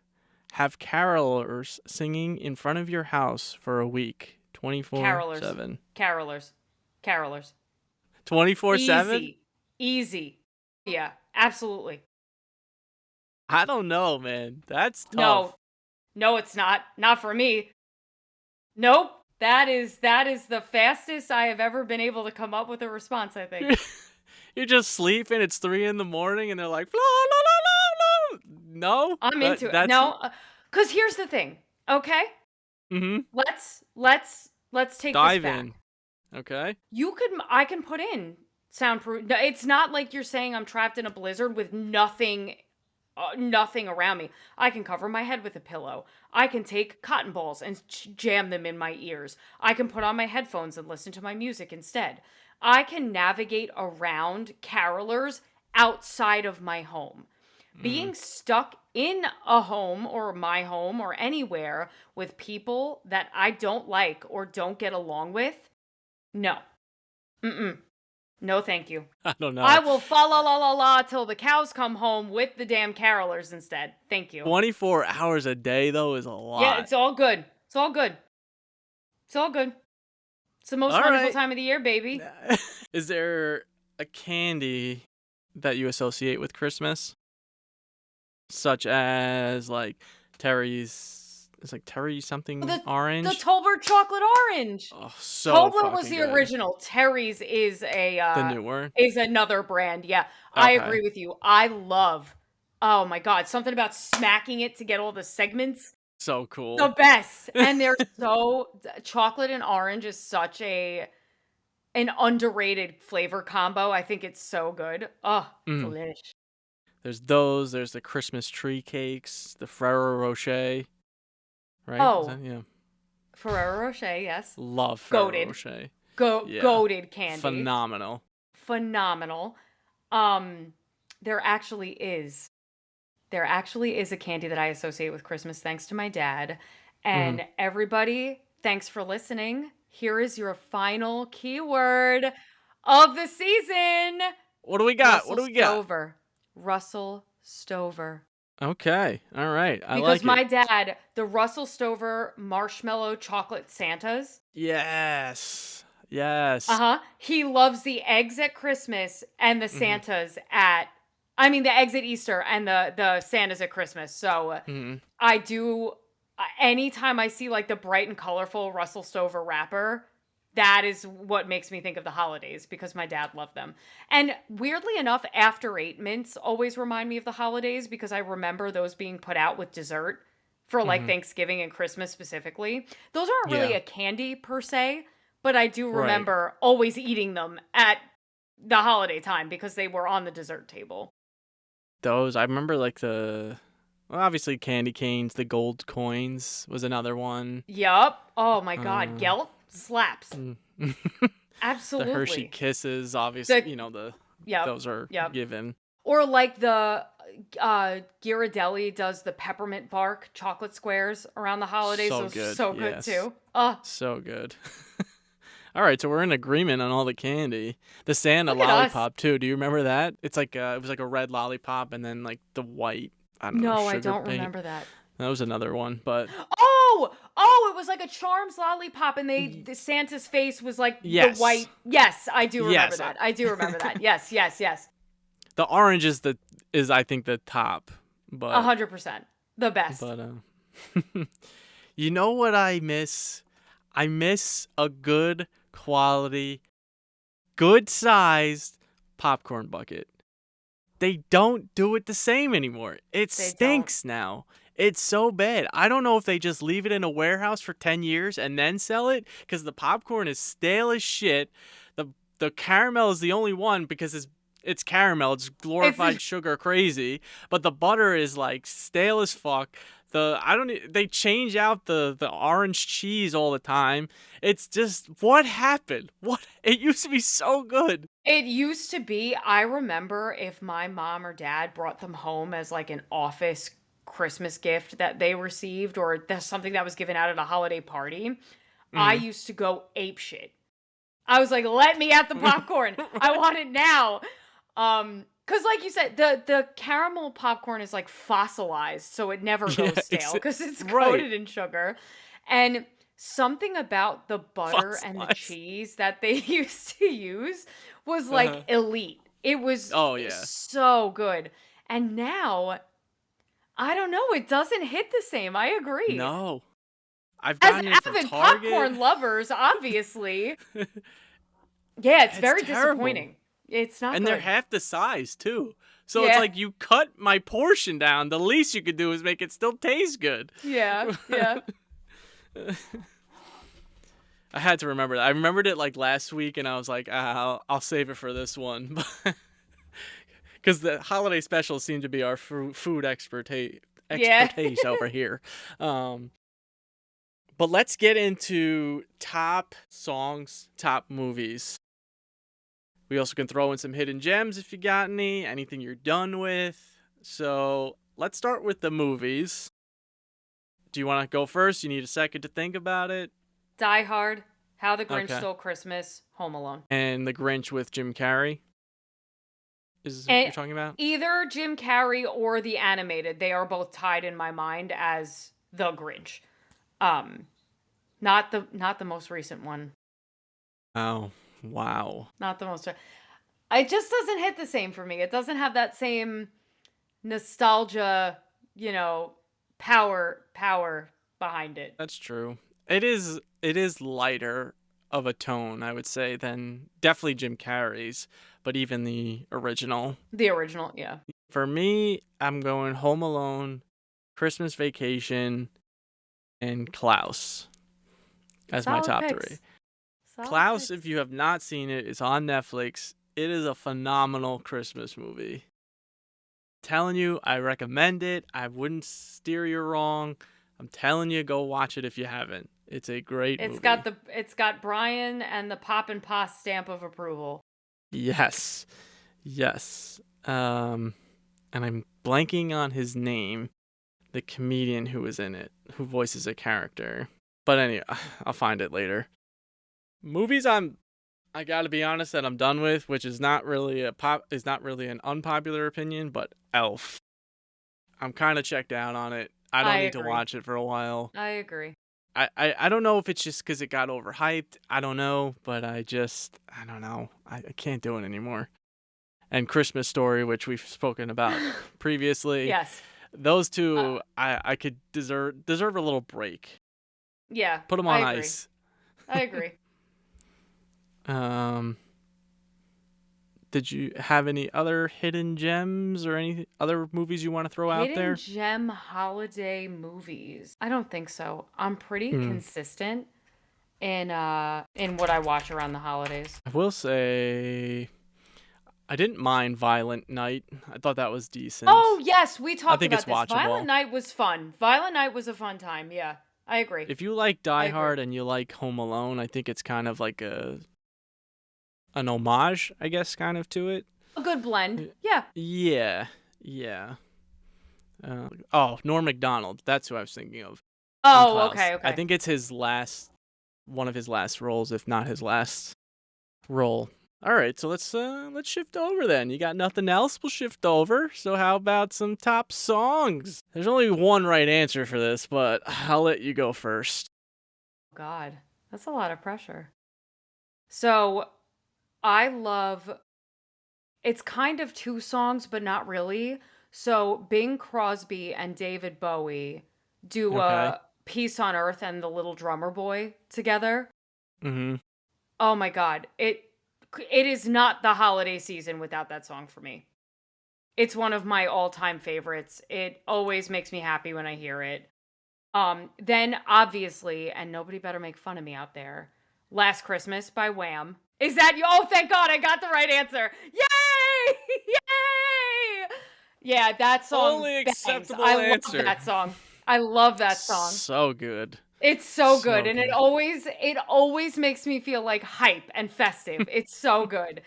A: have carolers singing in front of your house for a week,
B: Carolers.
A: 24/7?
B: Carolers. Carolers.
A: 24/7?
B: Easy. Easy. Yeah, absolutely.
A: I don't know, man. That's
B: No.
A: tough.
B: No, it's not. Not for me. Nope. That is the fastest I have ever been able to come up with a response, I think.
A: You're just sleeping, it's 3 in the morning, and they're like, la, la, la, la, la. No?
B: I'm into it.
A: That's,
B: No, cuz here's the thing. Okay?
A: mm-hmm.
B: Let's take this
A: Dive
B: back.
A: in. Okay.
B: I can put in Soundproof. No, it's not like you're saying I'm trapped in a blizzard with nothing around me. I can cover my head with a pillow. I can take cotton balls and jam them in my ears. I can put on my headphones and listen to my music instead. I can navigate around carolers outside of my home. Being stuck in a home or my home or anywhere with people that I don't like or don't get along with, no. Mm-mm. No, thank you.
A: I don't know.
B: I will fa la la la la till the cows come home with the damn carolers instead. Thank you.
A: 24 hours a day, though, is a lot.
B: Yeah, it's all good. It's all good. It's all good. It's the most wonderful time of the year, baby.
A: Is there a candy that you associate with Christmas? Such as, like, Terry's... It's like Terry something orange?
B: The Tolbert chocolate orange.
A: Oh, so
B: Tolbert was the
A: good.
B: original. Terry's is
A: the newer?
B: Is another brand, yeah.
A: Okay.
B: I agree with you. I love, oh my God, something about smacking it to get all the segments.
A: So cool.
B: The best. And they're chocolate and orange is such an underrated flavor combo. I think it's so good. Oh, delish.
A: There's the Christmas tree cakes, the Ferrero Rocher. Right?
B: Oh,
A: yeah.
B: Ferrero Rocher, yes.
A: Love Ferrero Rocher.
B: Goated candy.
A: Phenomenal.
B: There actually is a candy that I associate with Christmas thanks to my dad. And everybody, thanks for listening. Here is your final keyword of the season.
A: What do we got?
B: Russell Stover.
A: Okay. All right.
B: Because my dad, the Russell Stover marshmallow chocolate Santas.
A: Yes.
B: He loves the eggs at Christmas and the Santas the eggs at Easter and the Santas at Christmas. So I do, anytime I see like the bright and colorful Russell Stover wrapper, that is what makes me think of the holidays because my dad loved them. And weirdly enough, After Eight mints always remind me of the holidays because I remember those being put out with dessert for like Thanksgiving and Christmas specifically. Those aren't really a candy per se, but I do remember always eating them at the holiday time because they were on the dessert table.
A: Those, I remember like obviously candy canes, the gold coins was another one.
B: Yup. Oh my God. Gelt slaps. Absolutely.
A: The Hershey Kisses, obviously, those are given.
B: Or like the Ghirardelli does the peppermint bark chocolate squares around the holidays.
A: So
B: those
A: good.
B: are so good too.
A: So good. All right, so we're in agreement on all the candy. The Santa
B: Look at
A: lollipop too. Do you remember that? It's like it was like a red lollipop and then like the white. I don't know.
B: No, I don't remember that.
A: That was another one, but
B: oh, it was like a Charms lollipop, and the Santa's face was like the white. Yes, I do remember that. I do remember that. Yes.
A: The orange is I think the top, but
B: 100% the best.
A: But you know what I miss? I miss a good quality, good sized popcorn bucket. They don't do it the same anymore. It stinks now. It's so bad. I don't know if they just leave it in a warehouse for 10 years and then sell it because the popcorn is stale as shit. The caramel is the only one because it's caramel. It's glorified sugar crazy. But the butter is like stale as fuck. They change out the orange cheese all the time. It's just, what happened? It used to be so good.
B: It used to be, I remember if my mom or dad brought them home as like an office Christmas gift that they received or that's something that was given out at a holiday party, I used to go apeshit. I was like, let me at the popcorn. I want it now. Because like you said, the caramel popcorn is like fossilized, so it never goes stale because it's coated in sugar. And something about the butter and the cheese that they used to use was like elite. It was so good. And now, I don't know, it doesn't hit the same. I agree.
A: No. I've gotten
B: as avid popcorn lovers, obviously. Yeah, it's very disappointing. It's not
A: and
B: good.
A: They're half the size, too. So it's like, you cut my portion down. The least you could do is make it still taste good.
B: Yeah.
A: I had to remember that. I remembered it like last week, and I was like, I'll save it for this one, because the holiday specials seem to be our food
B: Yeah.
A: expertise over here. But let's get into top songs, top movies. We also can throw in some hidden gems if you got anything you're done with. So let's start with the movies. Do you want to go first? You need a second to think about it.
B: Die Hard, How the Grinch
A: Okay.
B: Stole Christmas, Home Alone.
A: And The Grinch with Jim Carrey is what you're talking about?
B: Either Jim Carrey or the animated, they are both tied in my mind as The Grinch. Not the most recent one.
A: Oh, wow.
B: Not the most. It just doesn't hit the same for me. It doesn't have that same nostalgia, power behind it.
A: That's true. It is lighter of a tone, I would say, than definitely Jim Carrey's, but even the original.
B: The original, yeah.
A: For me, I'm going Home Alone, Christmas Vacation, and Klaus as my top three. Klaus, if you have not seen it, it's on Netflix. It is a phenomenal Christmas movie. Telling you, I recommend it. I wouldn't steer you wrong. I'm telling you, go watch it if you haven't. It's a great movie.
B: It's got Brian and the Pop and Pass stamp of approval.
A: Yes. And I'm blanking on his name, the comedian who was in it, who voices a character. But anyway, I'll find it later. Movies I gotta be honest that I'm done with, which is not really an unpopular opinion, but Elf. I'm kind of checked out on it. I don't need to watch it for a while.
B: I agree.
A: I don't know if it's just because it got overhyped. I don't know, but I don't know. I can't do it anymore. And Christmas Story, which we've spoken about previously.
B: Yes.
A: Those two, I could deserve a little break.
B: Yeah.
A: Put them on ice.
B: I agree.
A: Did you have any other hidden gems or any other movies you want to throw out there?
B: Hidden gem holiday movies. I don't think so. I'm pretty consistent in what I watch around the holidays.
A: I will say I didn't mind Violent Night. I thought that was decent.
B: Oh, yes, we talked
A: think
B: about
A: it's
B: this.
A: watchable.
B: Violent Night was fun. Violent Night was a fun time. Yeah, I agree.
A: If you like Die Hard and you like Home Alone, I think it's kind of like an homage, I guess, kind of to it.
B: A good blend. Yeah.
A: Yeah. Norm Macdonald. That's who I was thinking of.
B: Oh, okay.
A: I think it's one of his last roles, if not his last role. All right, so let's shift over then. You got nothing else? We'll shift over. So how about some top songs? There's only one right answer for this, but I'll let you go first.
B: God, that's a lot of pressure. So I love, it's kind of two songs, but not really. So Bing Crosby and David Bowie do a Peace on Earth and the Little Drummer Boy together.
A: Mm-hmm.
B: Oh my God. It is not the holiday season without that song for me. It's one of my all-time favorites. It always makes me happy when I hear it. Then obviously, and nobody better make fun of me out there, Last Christmas by Wham. Is that you? Oh, thank God, I got the right answer. Yay! Yay! Yeah, that song.
A: Only acceptable
B: I
A: answer.
B: love that song. I love that song.
A: So good.
B: It's so good, and it always makes me feel like hype and festive. It's so good.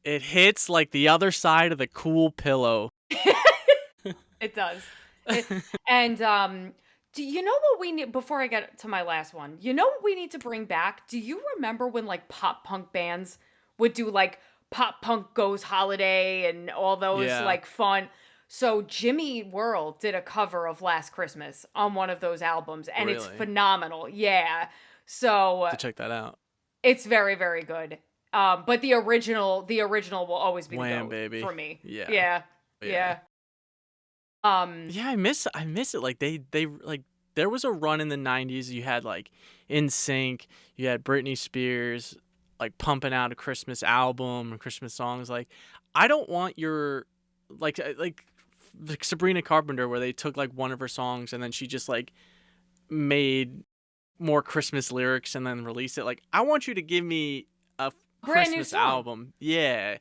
A: It hits like the other side of the cool pillow.
B: It does. And do you know what we need, before I get to my last one, you know what we need to bring back? Do you remember when like pop punk bands would do like Pop Punk Goes Holiday and all those like fun? So Jimmy Eat World did a cover of Last Christmas on one of those albums, and it's phenomenal. Yeah. So
A: to check that out.
B: It's very, very good. But the original will always be
A: Wham,
B: the GOAT
A: baby.
B: for me.
A: Yeah.
B: Yeah.
A: I miss it. Like they like there was a run in the 90s. You had like NSYNC, you had Britney Spears like pumping out a Christmas album or Christmas songs. Like I don't want your like Sabrina Carpenter, where they took like one of her songs and then she just like made more Christmas lyrics and then release it. Like, I want you to give me a
B: Brand new
A: Christmas
B: song.
A: album. Yeah.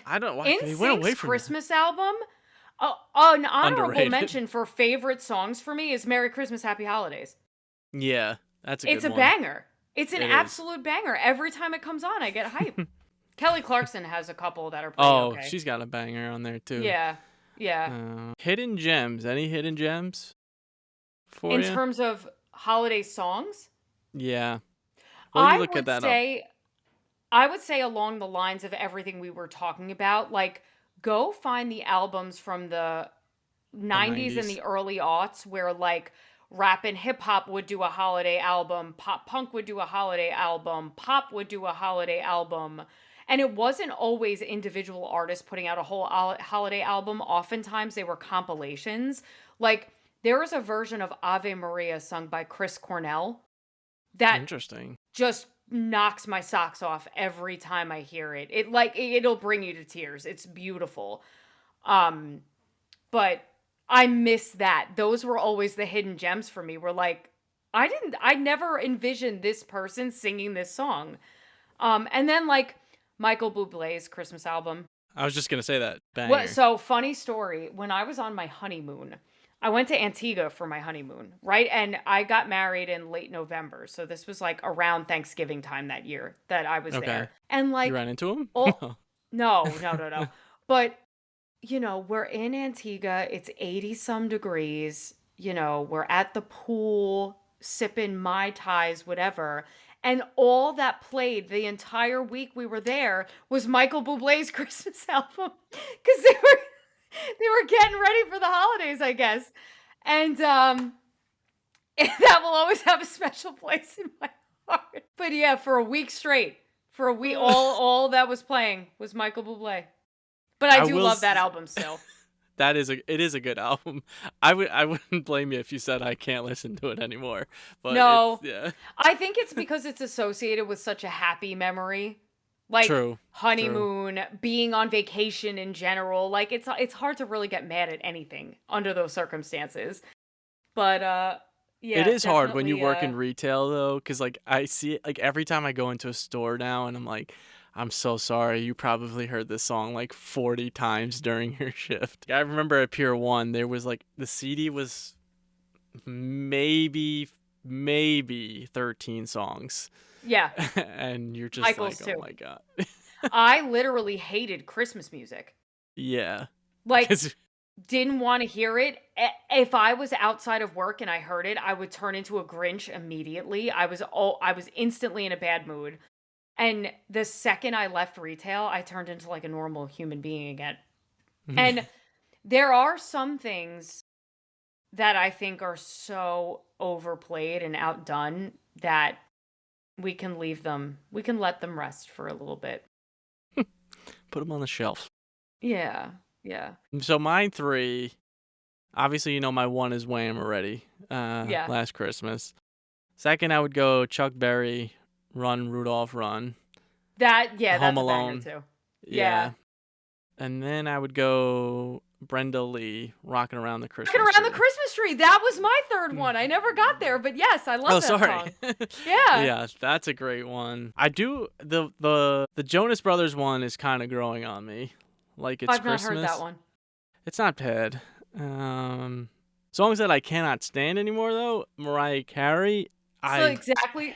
A: I don't why they went away
B: NSYNC's
A: from
B: Christmas album. An honorable
A: Underrated.
B: mention for favorite songs for me is "Merry Christmas, Happy Holidays."
A: Yeah, that's a good one.
B: It's a banger. It's an
A: It is.
B: absolute banger. Every time it comes on, I get hype. Kelly Clarkson has a couple that are pretty okay.
A: She's got a banger on there too.
B: Yeah, yeah.
A: Hidden gems. Any hidden gems for
B: In
A: you?
B: terms of holiday songs,
A: Yeah. Well, you look
B: would
A: at that
B: say, I would say along the lines of everything we were talking about, like go find the albums from the 90s and
A: 90s.
B: the early aughts where like rap and hip hop would do a holiday album, pop punk would do a holiday album, pop would do a holiday album. And it wasn't always individual artists putting out a whole holiday album. Oftentimes they were compilations. Like there was a version of Ave Maria sung by Chris Cornell that
A: Interesting.
B: just knocks my socks off every time I hear it. It'll bring you to tears. It's beautiful. But I miss that. Those were always the hidden gems for me. Were like I never envisioned this person singing this song. And then like Michael Bublé's Christmas album.
A: I was just gonna say that. Banger.
B: Well, so funny story. When I was on my honeymoon, I went to Antigua for my honeymoon, right? And I got married in late November. So this was like around Thanksgiving time that year that I was there. And like
A: you ran into him?
B: No. But you know, we're in Antigua. It's 80 some degrees. You know, we're at the pool, sipping Mai Tais, whatever. And all that played the entire week we were there was Michael Bublé's Christmas album. Because they were getting ready for the holidays, I guess. And that will always have a special place in my heart. But yeah, for a week straight, all that was playing was Michael Bublé. But I do love that album still.
A: It is a good album. I wouldn't blame you if you said I can't listen to it anymore. But
B: no,
A: yeah.
B: I think it's because it's associated with such a happy memory, like honeymoon, being on vacation in general. Like it's hard to really get mad at anything under those circumstances. But yeah,
A: it is hard when you work in retail though, because like I see it like every time I go into a store now, and I'm like, I'm so sorry. You probably heard this song like 40 times during your shift. I remember at Pier 1, there was like the CD was maybe 13 songs.
B: Yeah.
A: And you're just
B: Michael's
A: like,
B: too.
A: Oh my God.
B: I literally hated Christmas music.
A: Yeah.
B: Like, didn't want to hear it. If I was outside of work and I heard it, I would turn into a Grinch immediately. I was instantly in a bad mood. And the second I left retail, I turned into like a normal human being again. And there are some things that I think are so overplayed and outdone that we can leave them. We can let them rest for a little bit.
A: Put them on the shelf.
B: Yeah. Yeah.
A: So mine 3, obviously, you know, my 1 is Wham already.
B: Yeah.
A: Last Christmas. Second, I would go Chuck Berry, Run, Rudolph, Run.
B: Home
A: Home
B: that's
A: Alone.
B: a banger too.
A: Yeah. And then I would go Brenda Lee, Rocking Around the Christmas
B: Rocking Around
A: Tree.
B: the Christmas Tree. That was my third one. I never got there, but yes, I love that song. Yeah.
A: Yeah, that's a great one. I do the Jonas Brothers one is kind of growing on me. Like it's Christmas.
B: I've not heard that one.
A: It's not bad. Songs that I cannot stand anymore though, Mariah Carey.
B: Exactly.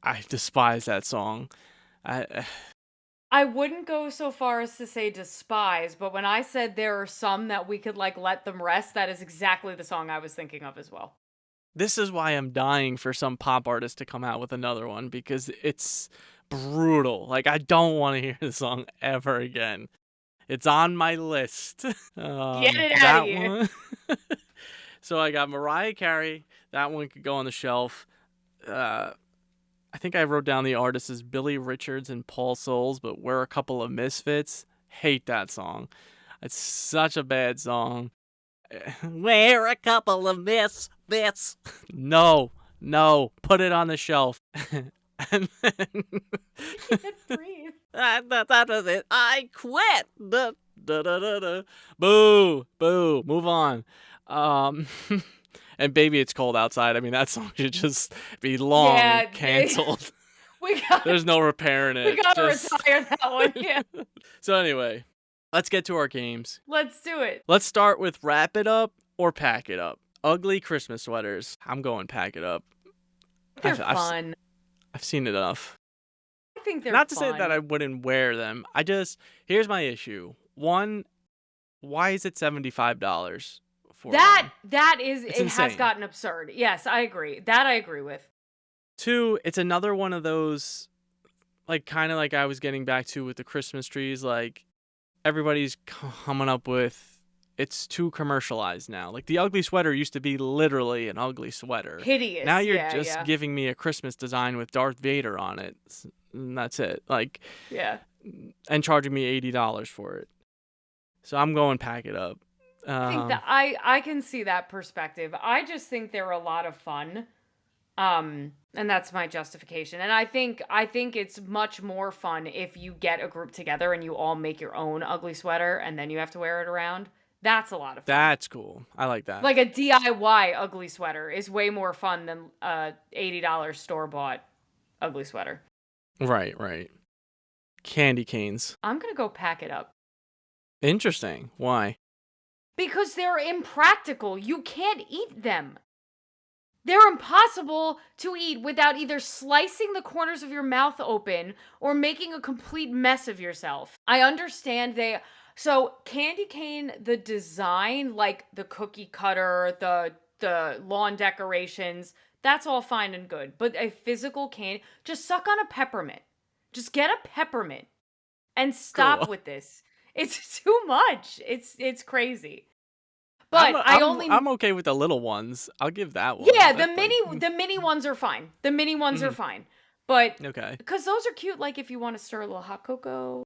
A: I despise that song.
B: I wouldn't go so far as to say despise, but when I said there are some that we could like let them rest, that is exactly the song I was thinking of as well.
A: This is why I'm dying for some pop artist to come out with another one, because it's brutal. Like, I don't want to hear the song ever again. It's on my list.
B: Get it out of here.
A: So I got Mariah Carey. That one could go on the shelf. I think I wrote down the artists as Billy Richards and Paul Souls, but We're a Couple of Misfits. Hate that song. It's such a bad song. We're a couple of misfits. No. Put it on the shelf. And then
B: You can't breathe.
A: that was it. I quit. Boo. Move on. And Baby It's Cold Outside. I mean, that song should just be long canceled. There's no repairing it.
B: We gotta retire that one. Yeah.
A: So anyway, let's get to our games.
B: Let's do it.
A: Let's start with wrap it up or pack it up. Ugly Christmas sweaters. I'm going pack it up.
B: They're fun.
A: I've seen it enough.
B: I think they're
A: Not to
B: fun.
A: say that I wouldn't wear them. Here's my issue. One, why is it $75 for
B: that?
A: them?
B: That is,
A: It's
B: it
A: insane.
B: has gotten absurd. Yes, I agree. That I agree with.
A: Two, it's another one of those, like, kind of like I was getting back to with the Christmas trees. Like, everybody's coming up with, it's too commercialized now. Like, the ugly sweater used to be literally an ugly sweater.
B: Hideous.
A: Now you're just giving me a Christmas design with Darth Vader on it. And that's it. Like,
B: yeah.
A: And charging me $80 for it. So I'm going pack it up.
B: I think that I can see that perspective. I just think they're a lot of fun. And that's my justification. And I think it's much more fun if you get a group together and you all make your own ugly sweater and then you have to wear it around. That's a lot of fun.
A: That's cool. I like that.
B: Like a DIY ugly sweater is way more fun than a $80 store-bought ugly sweater.
A: Right. Candy canes.
B: I'm going to go pack it up.
A: Interesting. Why?
B: Because they're impractical. You can't eat them. They're impossible to eat without either slicing the corners of your mouth open or making a complete mess of yourself. I understand so candy cane, the design, like the cookie cutter, the lawn decorations, that's all fine and good. But a physical candy, just suck on a peppermint. Just get a peppermint and stop with this. It's too much. It's crazy. But
A: I'm okay with the little ones. I'll give that one.
B: Yeah, the mini ones are fine. The mini ones are fine. But
A: okay.
B: Because those are cute, like if you want to stir a little hot cocoa,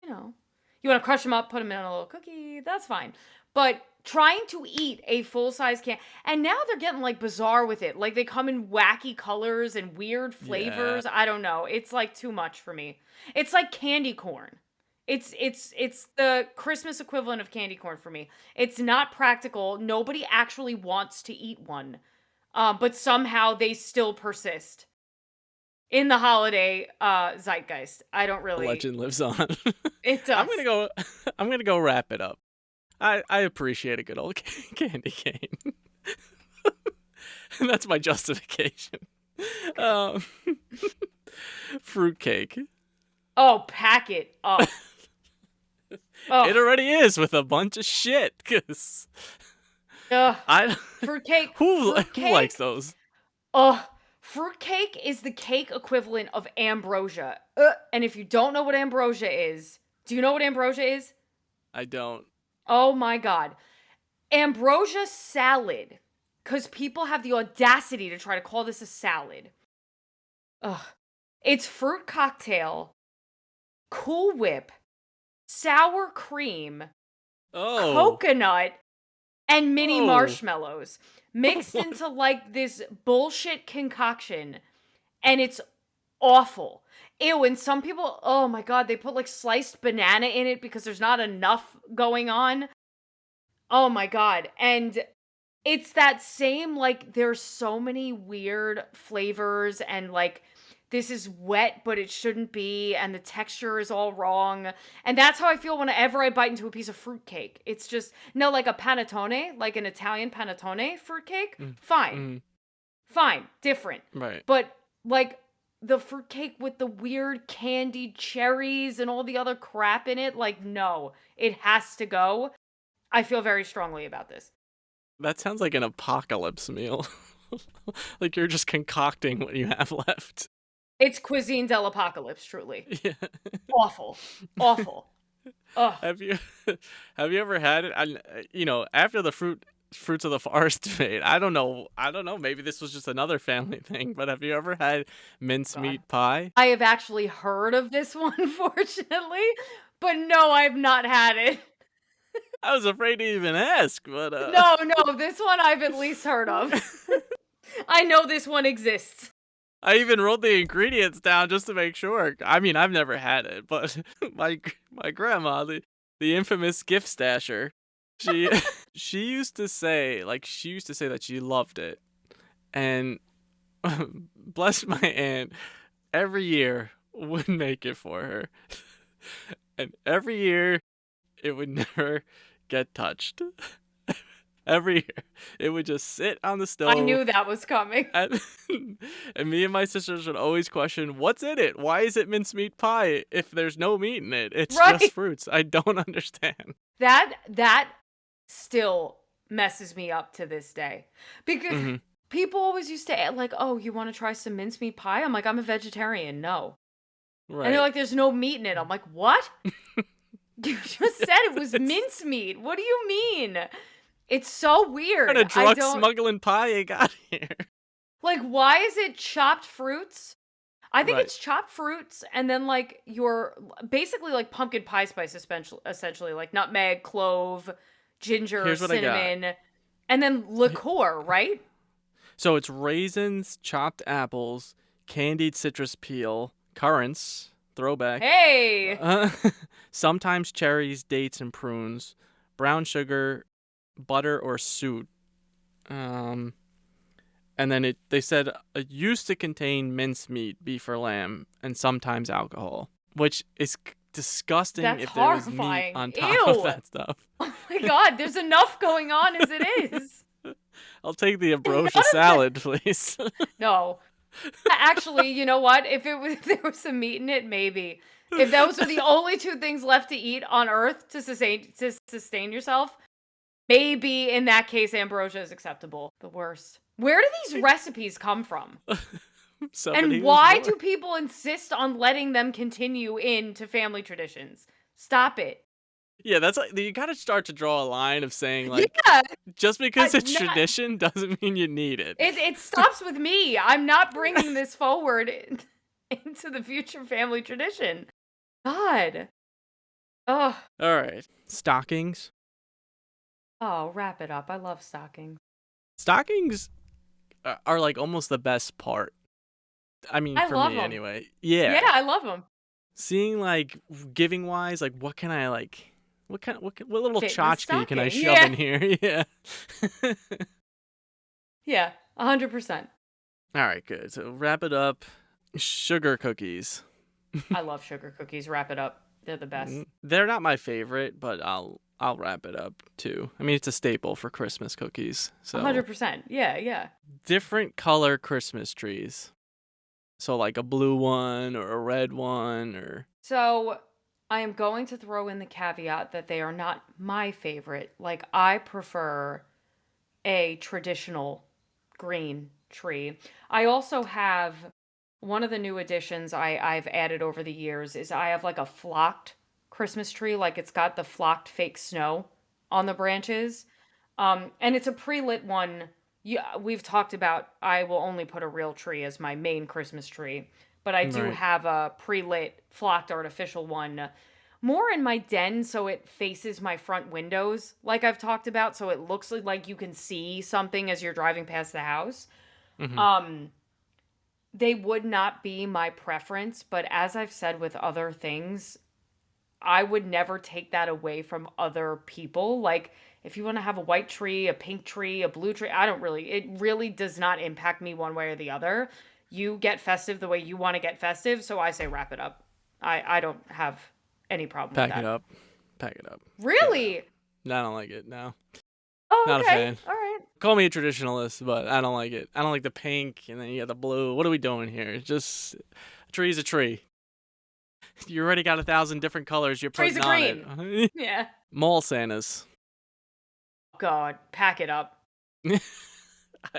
B: you want to crush them up, put them in a little cookie, that's fine. But trying to eat a full-size can, and now they're getting like bizarre with it. Like they come in wacky colors and weird flavors. Yeah. I don't know. It's like too much for me. It's like candy corn. It's the Christmas equivalent of candy corn for me. It's not practical. Nobody actually wants to eat one. But somehow they still persist in the holiday zeitgeist. I don't really.
A: The legend lives on.
B: It does.
A: I'm gonna go wrap it up. I appreciate a good old candy cane. And that's my justification. Fruitcake.
B: Oh, pack it up.
A: Oh. It already is with a bunch of shit. Cause
B: fruitcake.
A: Who likes those?
B: Fruitcake is the cake equivalent of ambrosia. And if you don't know what ambrosia is, do you know what ambrosia is?
A: I don't.
B: Oh my God. Ambrosia salad. Because people have the audacity to try to call this a salad. It's fruit cocktail, Cool Whip, sour cream, coconut, and mini marshmallows mixed into like this bullshit concoction. And it's awful. Ew, and some people, oh my God, they put like sliced banana in it because there's not enough going on. Oh my God. And it's that same, like, there's so many weird flavors and like, this is wet, but it shouldn't be, and the texture is all wrong. And that's how I feel whenever I bite into a piece of fruitcake. It's just, like a panettone, like an Italian panettone fruitcake, fine. Fine, different.
A: Right.
B: But, like, the fruitcake with the weird candied cherries and all the other crap in it, like, no. It has to go. I feel very strongly about this.
A: That sounds like an apocalypse meal. Like you're just concocting what you have left.
B: It's cuisine del apocalypse, truly.
A: Yeah.
B: Awful. Ugh.
A: Have you ever had it? After the fruits of the forest debate, I don't know. Maybe this was just another family thing, but have you ever had mincemeat pie?
B: I have actually heard of this one, fortunately, but no, I've not had it.
A: I was afraid to even ask, but
B: No, this one I've at least heard of. I know this one exists.
A: I even wrote the ingredients down just to make sure. I mean, I've never had it, but my grandma, the infamous gift stasher, She used to say that she loved it. And bless my aunt, every year would make it for her. And every year it would never get touched. Every year it would just sit on the
B: I
A: stove.
B: knew that was coming.
A: And, and me and my sisters would always question, what's in it? Why is it mincemeat pie if there's no meat in it? It's
B: Right.
A: just fruits. I don't understand.
B: That still messes me up to this day. Because
A: Mhm.
B: people always used to like, oh, you want to try some mincemeat pie? I'm like, I'm a vegetarian. No.
A: Right.
B: And they're like, there's no meat in it. I'm like, what? You just said it was mincemeat. What do you mean? It's so weird.
A: What kind of drug smuggling pie you got here?
B: Like, why is it chopped fruits? I think
A: Right.
B: it's chopped fruits and then like your basically like pumpkin pie spice essentially like nutmeg, clove, ginger,
A: Here's what I got.
B: cinnamon, and then liqueur, right?
A: So it's raisins, chopped apples, candied citrus peel, currants, throwback.
B: Hey!
A: Sometimes cherries, dates, and prunes, brown sugar, butter or suet. And then they said it used to contain mincemeat, beef or lamb, and sometimes alcohol, which is disgusting.
B: That's
A: if there was meat
B: horrifying.
A: on top of that stuff.
B: Oh my god, there's enough going on as it is.
A: I'll take the ambrosia salad, please.
B: No. Actually, you know what? If there was some meat in it, maybe. If those were the only two things left to eat on Earth to sustain yourself, maybe in that case ambrosia is acceptable. The worst. Where do these recipes come from? And why do people insist on letting them continue into family traditions? Stop it.
A: Yeah, that's like, you gotta start to draw a line of saying, like, just because it's tradition doesn't mean you need it.
B: It stops with me. I'm not bringing this forward into the future family tradition. God. Ugh.
A: All right. Stockings.
B: Oh, wrap it up. I love stockings.
A: Stockings are like almost the best part. I mean, for me anyway. Yeah.
B: Yeah, I love them.
A: Seeing like giving wise, like what can I like? What little tchotchke can I shove in here? Yeah.
B: Yeah, 100%.
A: All right, good. So wrap it up. Sugar cookies.
B: I love sugar cookies. Wrap it up. They're the best.
A: They're not my favorite, but I'll wrap it up too. I mean, it's a staple for Christmas cookies. So
B: 100%. Yeah.
A: Different color Christmas trees. So like a blue one or a red one or.
B: So I am going to throw in the caveat that they are not my favorite. Like, I prefer a traditional green tree. I also have one of the new additions I've added over the years is I have like a flocked Christmas tree. Like, it's got the flocked fake snow on the branches. And it's a pre-lit one. Yeah, we've talked about I will only put a real tree as my main Christmas tree. But I do have a pre-lit flocked artificial one more in my den, so it faces my front windows, like I've talked about, so it looks like you can see something as you're driving past the house. Mm-hmm. They would not be my preference, but as I've said with other things, I would never take that away from other people. Like, if you want to have a white tree, a pink tree, a blue tree, it really does not impact me one way or the other. You get festive the way you want to get festive, so I say wrap it up. I don't have any problem with that.
A: Pack it up.
B: Really?
A: No, I don't like it, no.
B: Oh,
A: Not a fan.
B: All right.
A: Call me a traditionalist, but I don't like it. I don't like the pink, and then you got the blue. What are we doing here? It's just, a tree's a tree. You already got 1,000 different colors you're putting on it.
B: Tree's green. Yeah.
A: Mall Santas.
B: God, pack it up.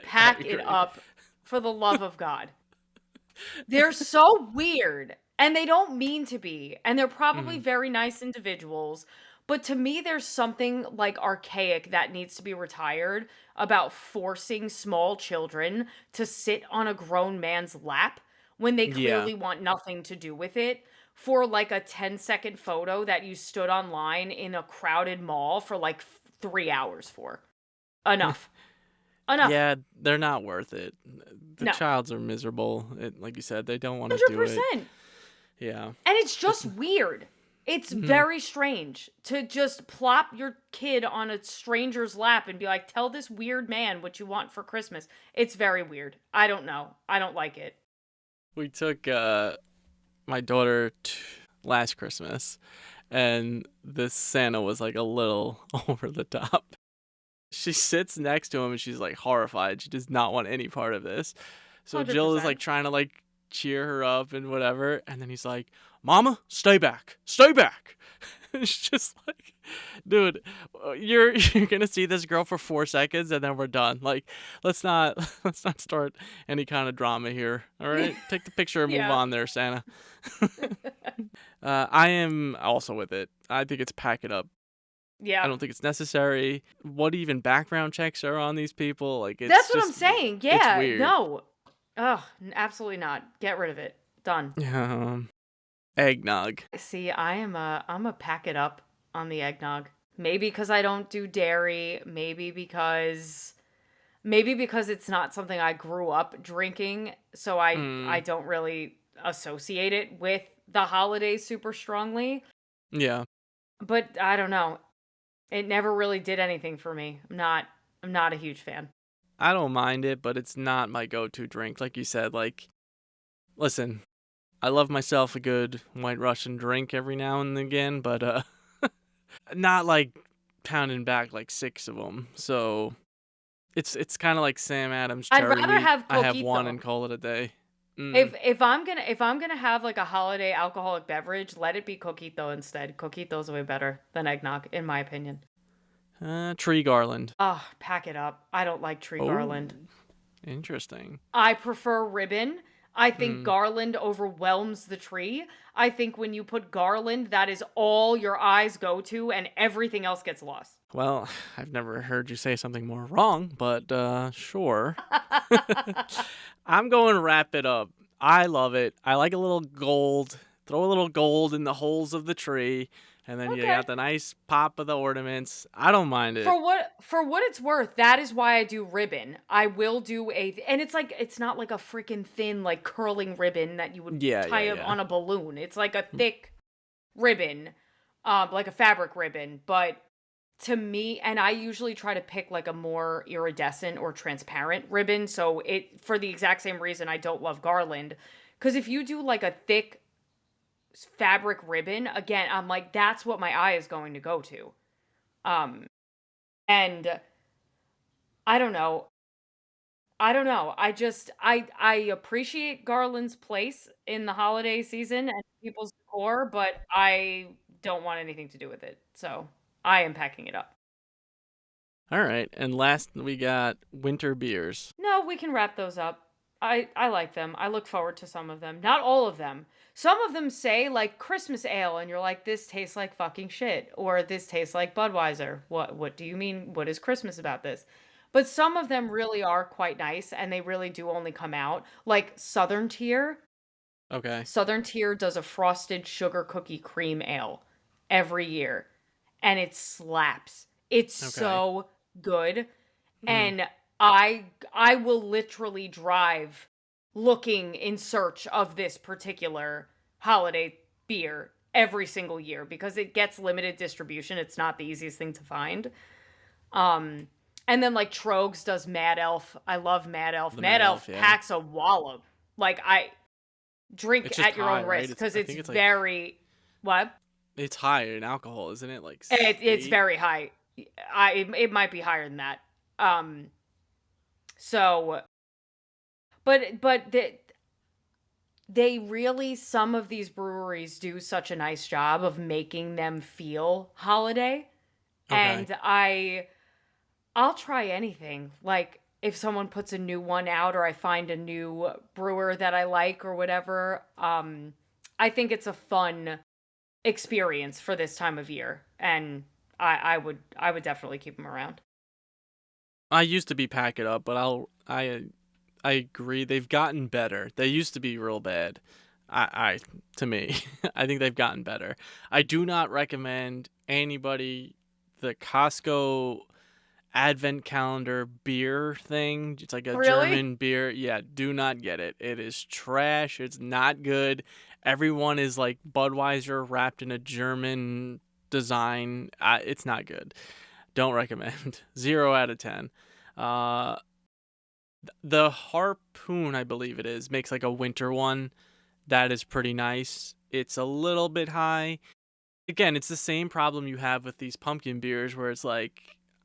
B: Pack it up, for the love of God. They're so weird, and they don't mean to be, and they're probably very nice individuals, but to me there's something like archaic that needs to be retired about forcing small children to sit on a grown man's lap when they clearly want nothing to do with it for like a 10-second photo that you stood online in a crowded mall for like 3 hours for. Enough.
A: Yeah, they're not worth it. The childs are miserable. Like you said, they don't want to do it.
B: 100%.
A: Yeah.
B: And it's just weird. It's
A: Mhm.
B: very strange to just plop your kid on a stranger's lap and be like, tell this weird man what you want for Christmas. It's very weird. I don't know. I don't like it.
A: We took my daughter last Christmas, and this Santa was like a little over the top. She sits next to him and she's like horrified. She does not want any part of this. So Jill is like
B: 100%.
A: trying to like cheer her up and whatever, and then he's like, "Mama, stay back, stay back." It's just like, dude, you're gonna see this girl for 4 seconds and then we're done. Like, let's not let's not start any kind of drama here. All right, take the picture and move
B: Yeah.
A: on there, Santa. I am also with it. I think it's pack it up. I
B: Yeah.
A: don't think it's necessary. What even background checks are on these people? Like, it's
B: That's what I'm
A: just,
B: saying.
A: it's
B: Yeah.
A: weird.
B: No. Ugh, absolutely not. Get rid of it. Done.
A: Eggnog.
B: See, I'm a pack it up on the eggnog. Maybe because I don't do dairy, maybe because it's not something I grew up drinking, so I
A: Mm,
B: don't really associate it with the holidays super strongly.
A: yeah.
B: But I don't know. It never really did anything for me. I'm not a huge fan.
A: I don't mind it, but it's not my go-to drink. Like you said, like, listen, I love myself a good White Russian drink every now and again, but not like pounding back like 6 of them. So it's kind of like Sam Adams
B: I'd
A: cherry
B: rather
A: wheat.
B: have
A: I have one
B: coquito.
A: and call it a day. Mm.
B: If I'm gonna have like a holiday alcoholic beverage, let it be coquito instead. Coquito's way better than eggnog, in my opinion.
A: Tree garland.
B: Oh, pack it up. I don't like tree
A: Oh,
B: garland.
A: interesting.
B: I prefer ribbon. I think
A: Mm.
B: garland overwhelms the tree. I think when you put garland, that is all your eyes go to, and everything else gets lost.
A: Well, I've never heard you say something more wrong, but sure. I'm going to wrap it up. I love it. I like a little gold. Throw a little gold in the holes of the tree, and then you
B: Okay.
A: got the nice pop of the ornaments. I don't mind it.
B: For what it's worth, that is why I do ribbon. I will do and it's not like a freaking thin like curling ribbon that you would
A: Yeah, yeah,
B: tie up
A: yeah.
B: on a balloon. It's like a thick ribbon, like a fabric ribbon. But to me, and I usually try to pick like a more iridescent or transparent ribbon. So it for the exact same reason I don't love garland, because if you do like a thick fabric ribbon, again, I'm like that's what my eye is going to go to. Um, and I don't know. I don't know. I appreciate Garland's place in the holiday season and people's decor, but I don't want anything to do with it. So I am packing it up.
A: All right. And last, we got winter beers.
B: No, we can wrap those up. I like them. I look forward to some of them. Not all of them. Some of them say like Christmas ale and you're like this tastes like fucking shit or this tastes like Budweiser. What do you mean? What is Christmas about this? But some of them really are quite nice and they really do only come out like Southern Tier.
A: Okay.
B: Southern Tier does a frosted sugar cookie cream ale every year and it slaps. It's
A: Okay.
B: so good
A: Mm.
B: and I will literally drive looking in search of this particular holiday beer every single year because it gets limited distribution. It's not the easiest thing to find. Um and then like Trogs does Mad Elf. I love Mad Elf.
A: The
B: Mad
A: Mad
B: Elf
A: Elf, yeah.
B: packs a wallop. Like I drink
A: It's just
B: at your
A: high,
B: own
A: right?
B: risk
A: It's,
B: because
A: I
B: it's
A: think it's like,
B: very what?
A: it's high in alcohol, isn't it? Like
B: It's
A: 8?
B: very high. It might be higher than that. Um so but they really some of these breweries do such a nice job of making them feel holiday
A: Okay.
B: and I'll try anything. Like if someone puts a new one out or I find a new brewer that I like or whatever, I think it's a fun experience for this time of year and I would definitely keep them around.
A: I used to be pack it up, but I agree. They've gotten better. They used to be real bad. I to me, I think they've gotten better. I do not recommend anybody the Costco advent calendar beer thing. It's like a
B: Really?
A: German beer. Yeah, do not get it. It is trash. It's not good. Everyone is like Budweiser wrapped in a German design. It's not good. Don't recommend. 0 out of 10. Uh, the Harpoon, I believe it is, makes like a winter one. That is pretty nice. It's a little bit high. Again, it's the same problem you have with these pumpkin beers where it's like,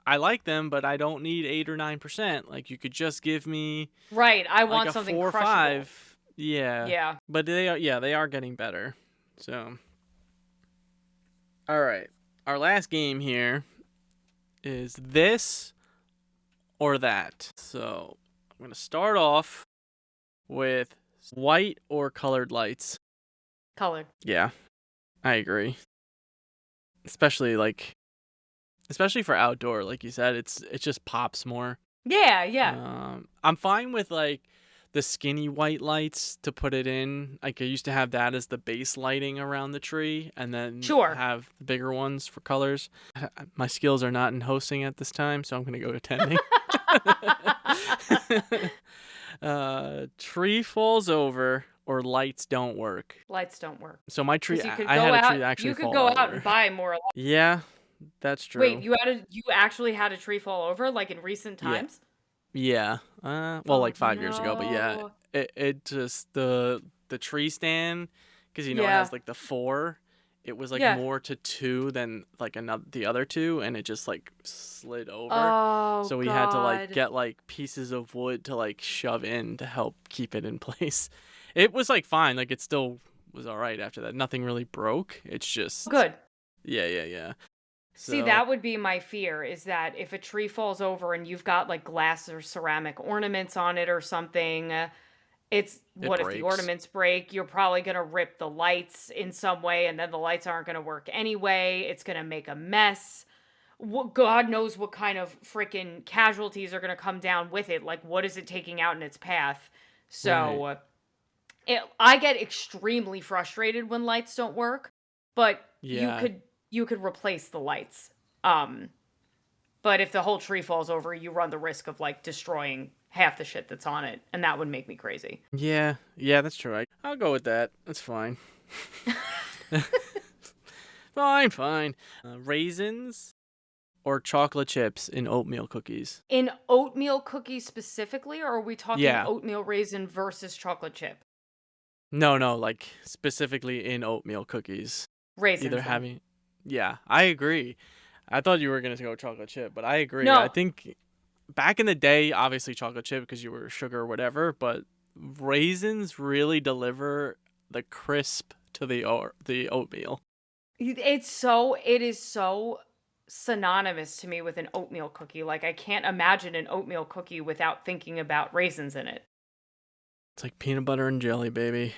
A: I like them, but I don't need 8 or 9%. Like, you could just give me
B: Right. I
A: like
B: want
A: a
B: something
A: 4 or
B: crushable.
A: 5. Yeah.
B: Yeah.
A: But they are getting better. So, all right. Our last game here is this or that. So, I'm going to start off with white or colored lights.
B: Colored.
A: Yeah, I agree. Especially for outdoor, like you said, it just pops more.
B: Yeah, yeah.
A: I'm fine with like the skinny white lights to put it in. Like I used to have that as the base lighting around the tree, and then
B: Sure.
A: have the bigger ones for colors. My skills are not in hosting at this time, so I'm gonna go to tending. Tree falls over or lights don't work.
B: Lights don't work.
A: So my tree,
B: 'Cause you could
A: I
B: go
A: had a
B: out.
A: tree that actually
B: You could
A: fall
B: go out
A: over.
B: and buy more lights.
A: Yeah, that's true.
B: Wait, you actually had a tree fall over like in recent
A: Yeah.
B: times?
A: Yeah. Well,
B: Oh,
A: like 5 years ago, but yeah,
B: no.
A: it just the tree stand, because it
B: Yeah.
A: has like the 4. It was like
B: Yeah.
A: more to 2 than like the other 2, and it just like slid over.
B: Oh,
A: So we had to like
B: God.
A: get like pieces of wood to like shove in to help keep it in place. It was like fine, like it still was all right after that. Nothing really broke. It's just
B: Good.
A: yeah.
B: See,
A: So
B: that would be my fear, is that if a tree falls over and you've got like glass or ceramic ornaments on it or something,
A: it
B: what if the
A: breaks.
B: ornaments break? You're probably going to rip the lights in some way, and then the lights aren't going to work anyway. It's going to make a mess. God knows what kind of freaking casualties are going to come down with it. Like, what is it taking out in its path? So, I get extremely frustrated when lights don't work, but
A: Yeah.
B: you could replace the lights. But if the whole tree falls over, you run the risk of like destroying half the shit that's on it, and that would make me crazy.
A: Yeah, that's true. I'll go with that. That's fine. Fine. Raisins or chocolate chips in oatmeal cookies?
B: In oatmeal cookies specifically, or are we talking
A: Yeah.
B: oatmeal raisin versus chocolate chip?
A: No, like specifically in oatmeal cookies.
B: Raisins.
A: Either
B: then.
A: having. Yeah, I agree. I thought you were going to go chocolate chip, but I agree.
B: No.
A: I think back in the day, obviously chocolate chip because you were sugar or whatever, but raisins really deliver the crisp to the oatmeal.
B: It is so synonymous to me with an oatmeal cookie. Like, I can't imagine an oatmeal cookie without thinking about raisins in it.
A: It's like peanut butter and jelly, baby.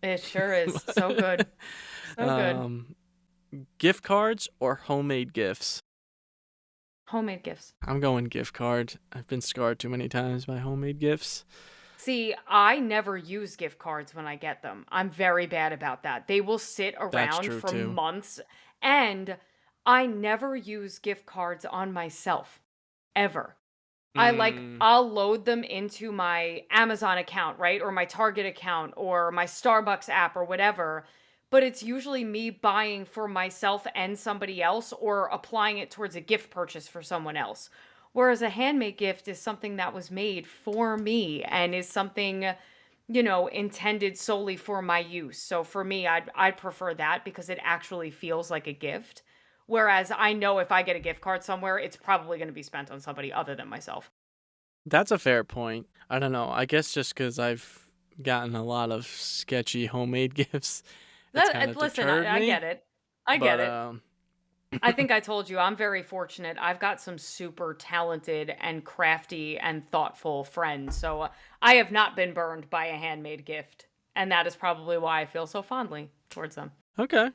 B: It sure is. So good. So good.
A: Gift cards or homemade gifts?
B: Homemade gifts.
A: I'm going gift card. I've been scarred too many times by homemade gifts.
B: See, I never use gift cards when I get them. I'm very bad about that. They will sit around
A: true,
B: for
A: too.
B: months, and I never use gift cards on myself. Ever. I'll load them into my Amazon account, right? Or my Target account or my Starbucks app or whatever. But it's usually me buying for myself and somebody else, or applying it towards a gift purchase for someone else. Whereas a handmade gift is something that was made for me and is something, intended solely for my use. So for me, I'd prefer that because it actually feels like a gift. Whereas I know if I get a gift card somewhere, it's probably going to be spent on somebody other than myself.
A: That's a fair point. I don't know. I guess just because I've gotten a lot of sketchy homemade gifts, it's kind of
B: Listen,
A: deterred
B: I
A: me.
B: get it. I get it.
A: But
B: I think I told you I'm very fortunate. I've got some super talented and crafty and thoughtful friends. So I have not been burned by a handmade gift. And that is probably why I feel so fondly towards them.
A: Okay.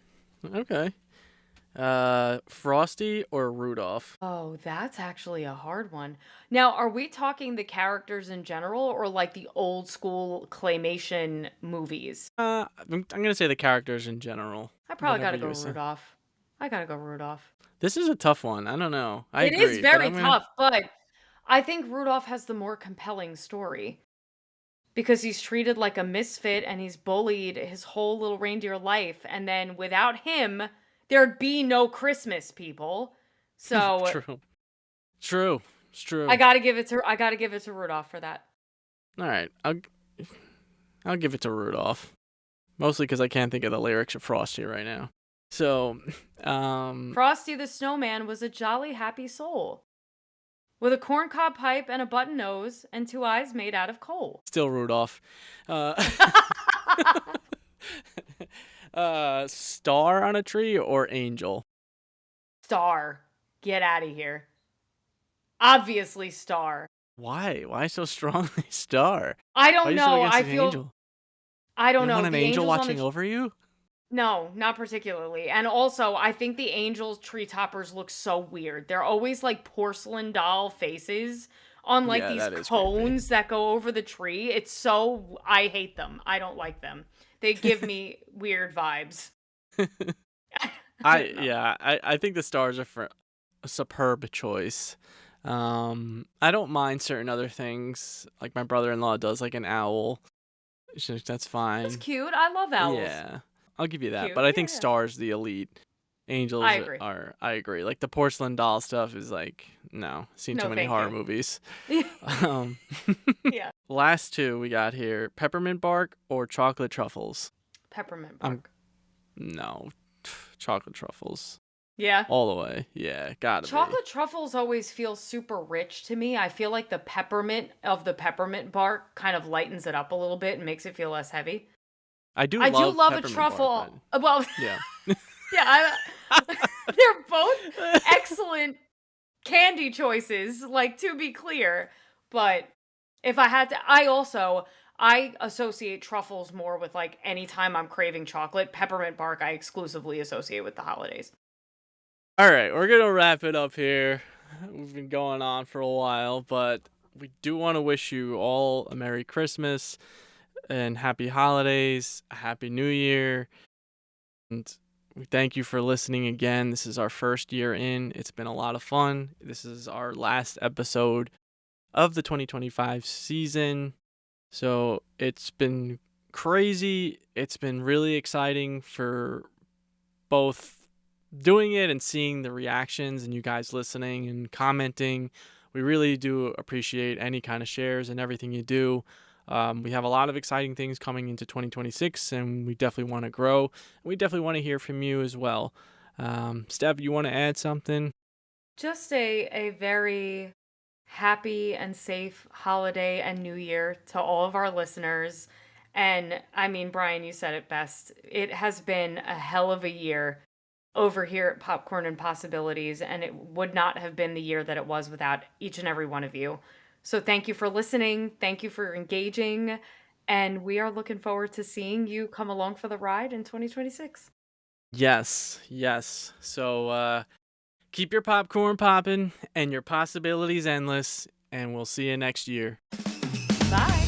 A: Frosty or Rudolph?
B: Oh, that's actually a hard one. Now, are we talking the characters in general or like the old school claymation movies?
A: I'm gonna say the characters in general.
B: I probably gotta
A: Whatever
B: go
A: you say.
B: Rudolph. I gotta go Rudolph.
A: This is a tough one. I don't know. I
B: It
A: agree,
B: is
A: but
B: very
A: I'm gonna-
B: tough, but I think Rudolph has the more compelling story. because he's treated like a misfit and he's bullied his whole little reindeer life. And then without him, there'd be no Christmas, people. So
A: True. It's true.
B: I gotta give it to Rudolph for that.
A: All right. I'll give it to Rudolph. Mostly because I can't think of the lyrics of Frosty right now. So,
B: Frosty the Snowman was a jolly happy soul, with a corncob pipe and a button nose and 2 eyes made out of coal.
A: Still Rudolph. Star on a tree or angel?
B: Star. Get out of here. Obviously Star.
A: Why? Why so strongly Star?
B: I don't
A: Why are you so
B: know.
A: against
B: I
A: an
B: feel.
A: angel?
B: I don't
A: You
B: know.
A: want an
B: The
A: angel
B: angels on
A: watching over you?
B: No, not particularly. And also, I think the angels' tree toppers look so weird. They're always like porcelain doll faces on like
A: Yeah,
B: these
A: that is
B: cones that go over the tree. It's so. I hate them. I don't like them. They give me weird vibes. I don't know.
A: I think the stars are for a superb choice. I don't mind certain other things, like my brother-in-law does, like an owl. That's
B: That's
A: fine.
B: cute. I love owls.
A: Yeah, I'll give you that.
B: Cute.
A: But I think
B: Yeah.
A: stars the elite. Angels
B: I agree.
A: I agree. Like the porcelain doll stuff is like, no, seen too
B: No,
A: many
B: thank
A: horror
B: you.
A: movies. Um,
B: Yeah.
A: last two we got here: peppermint bark or chocolate truffles.
B: Peppermint
A: I'm
B: bark.
A: No, chocolate truffles
B: Yeah.
A: all the way. Yeah, gotta be.
B: Chocolate truffles always feel super rich to me. I feel like the peppermint of the peppermint bark kind of lightens it up a little bit and makes it feel less heavy.
A: I do
B: I do love a
A: peppermint
B: truffle.
A: bark,
B: Well,
A: but yeah.
B: yeah, they're both excellent candy choices, like to be clear. But if I had to, I associate truffles more with like anytime I'm craving chocolate. Peppermint bark I exclusively associate with the holidays.
A: All right, we're gonna wrap it up here. We've been going on for a while, but we do want to wish you all a Merry Christmas and Happy Holidays, a Happy New Year, and we thank you for listening again. This is our first year in. It's been a lot of fun. This is our last episode of the 2025 season. So it's been crazy. It's been really exciting for both doing it and seeing the reactions and you guys listening and commenting. We really do appreciate any kind of shares and everything you do. We have a lot of exciting things coming into 2026 and we definitely want to grow. We definitely want to hear from you as well. Steph, you want to add something?
B: Just a very happy and safe holiday and new year to all of our listeners. And I mean, Brian, you said it best. It has been a hell of a year over here at Popcorn and Possibilities, and it would not have been the year that it was without each and every one of you. So thank you for listening. Thank you for engaging. And we are looking forward to seeing you come along for the ride in 2026.
A: Yes. So keep your popcorn popping and your possibilities endless, and we'll see you next year.
B: Bye.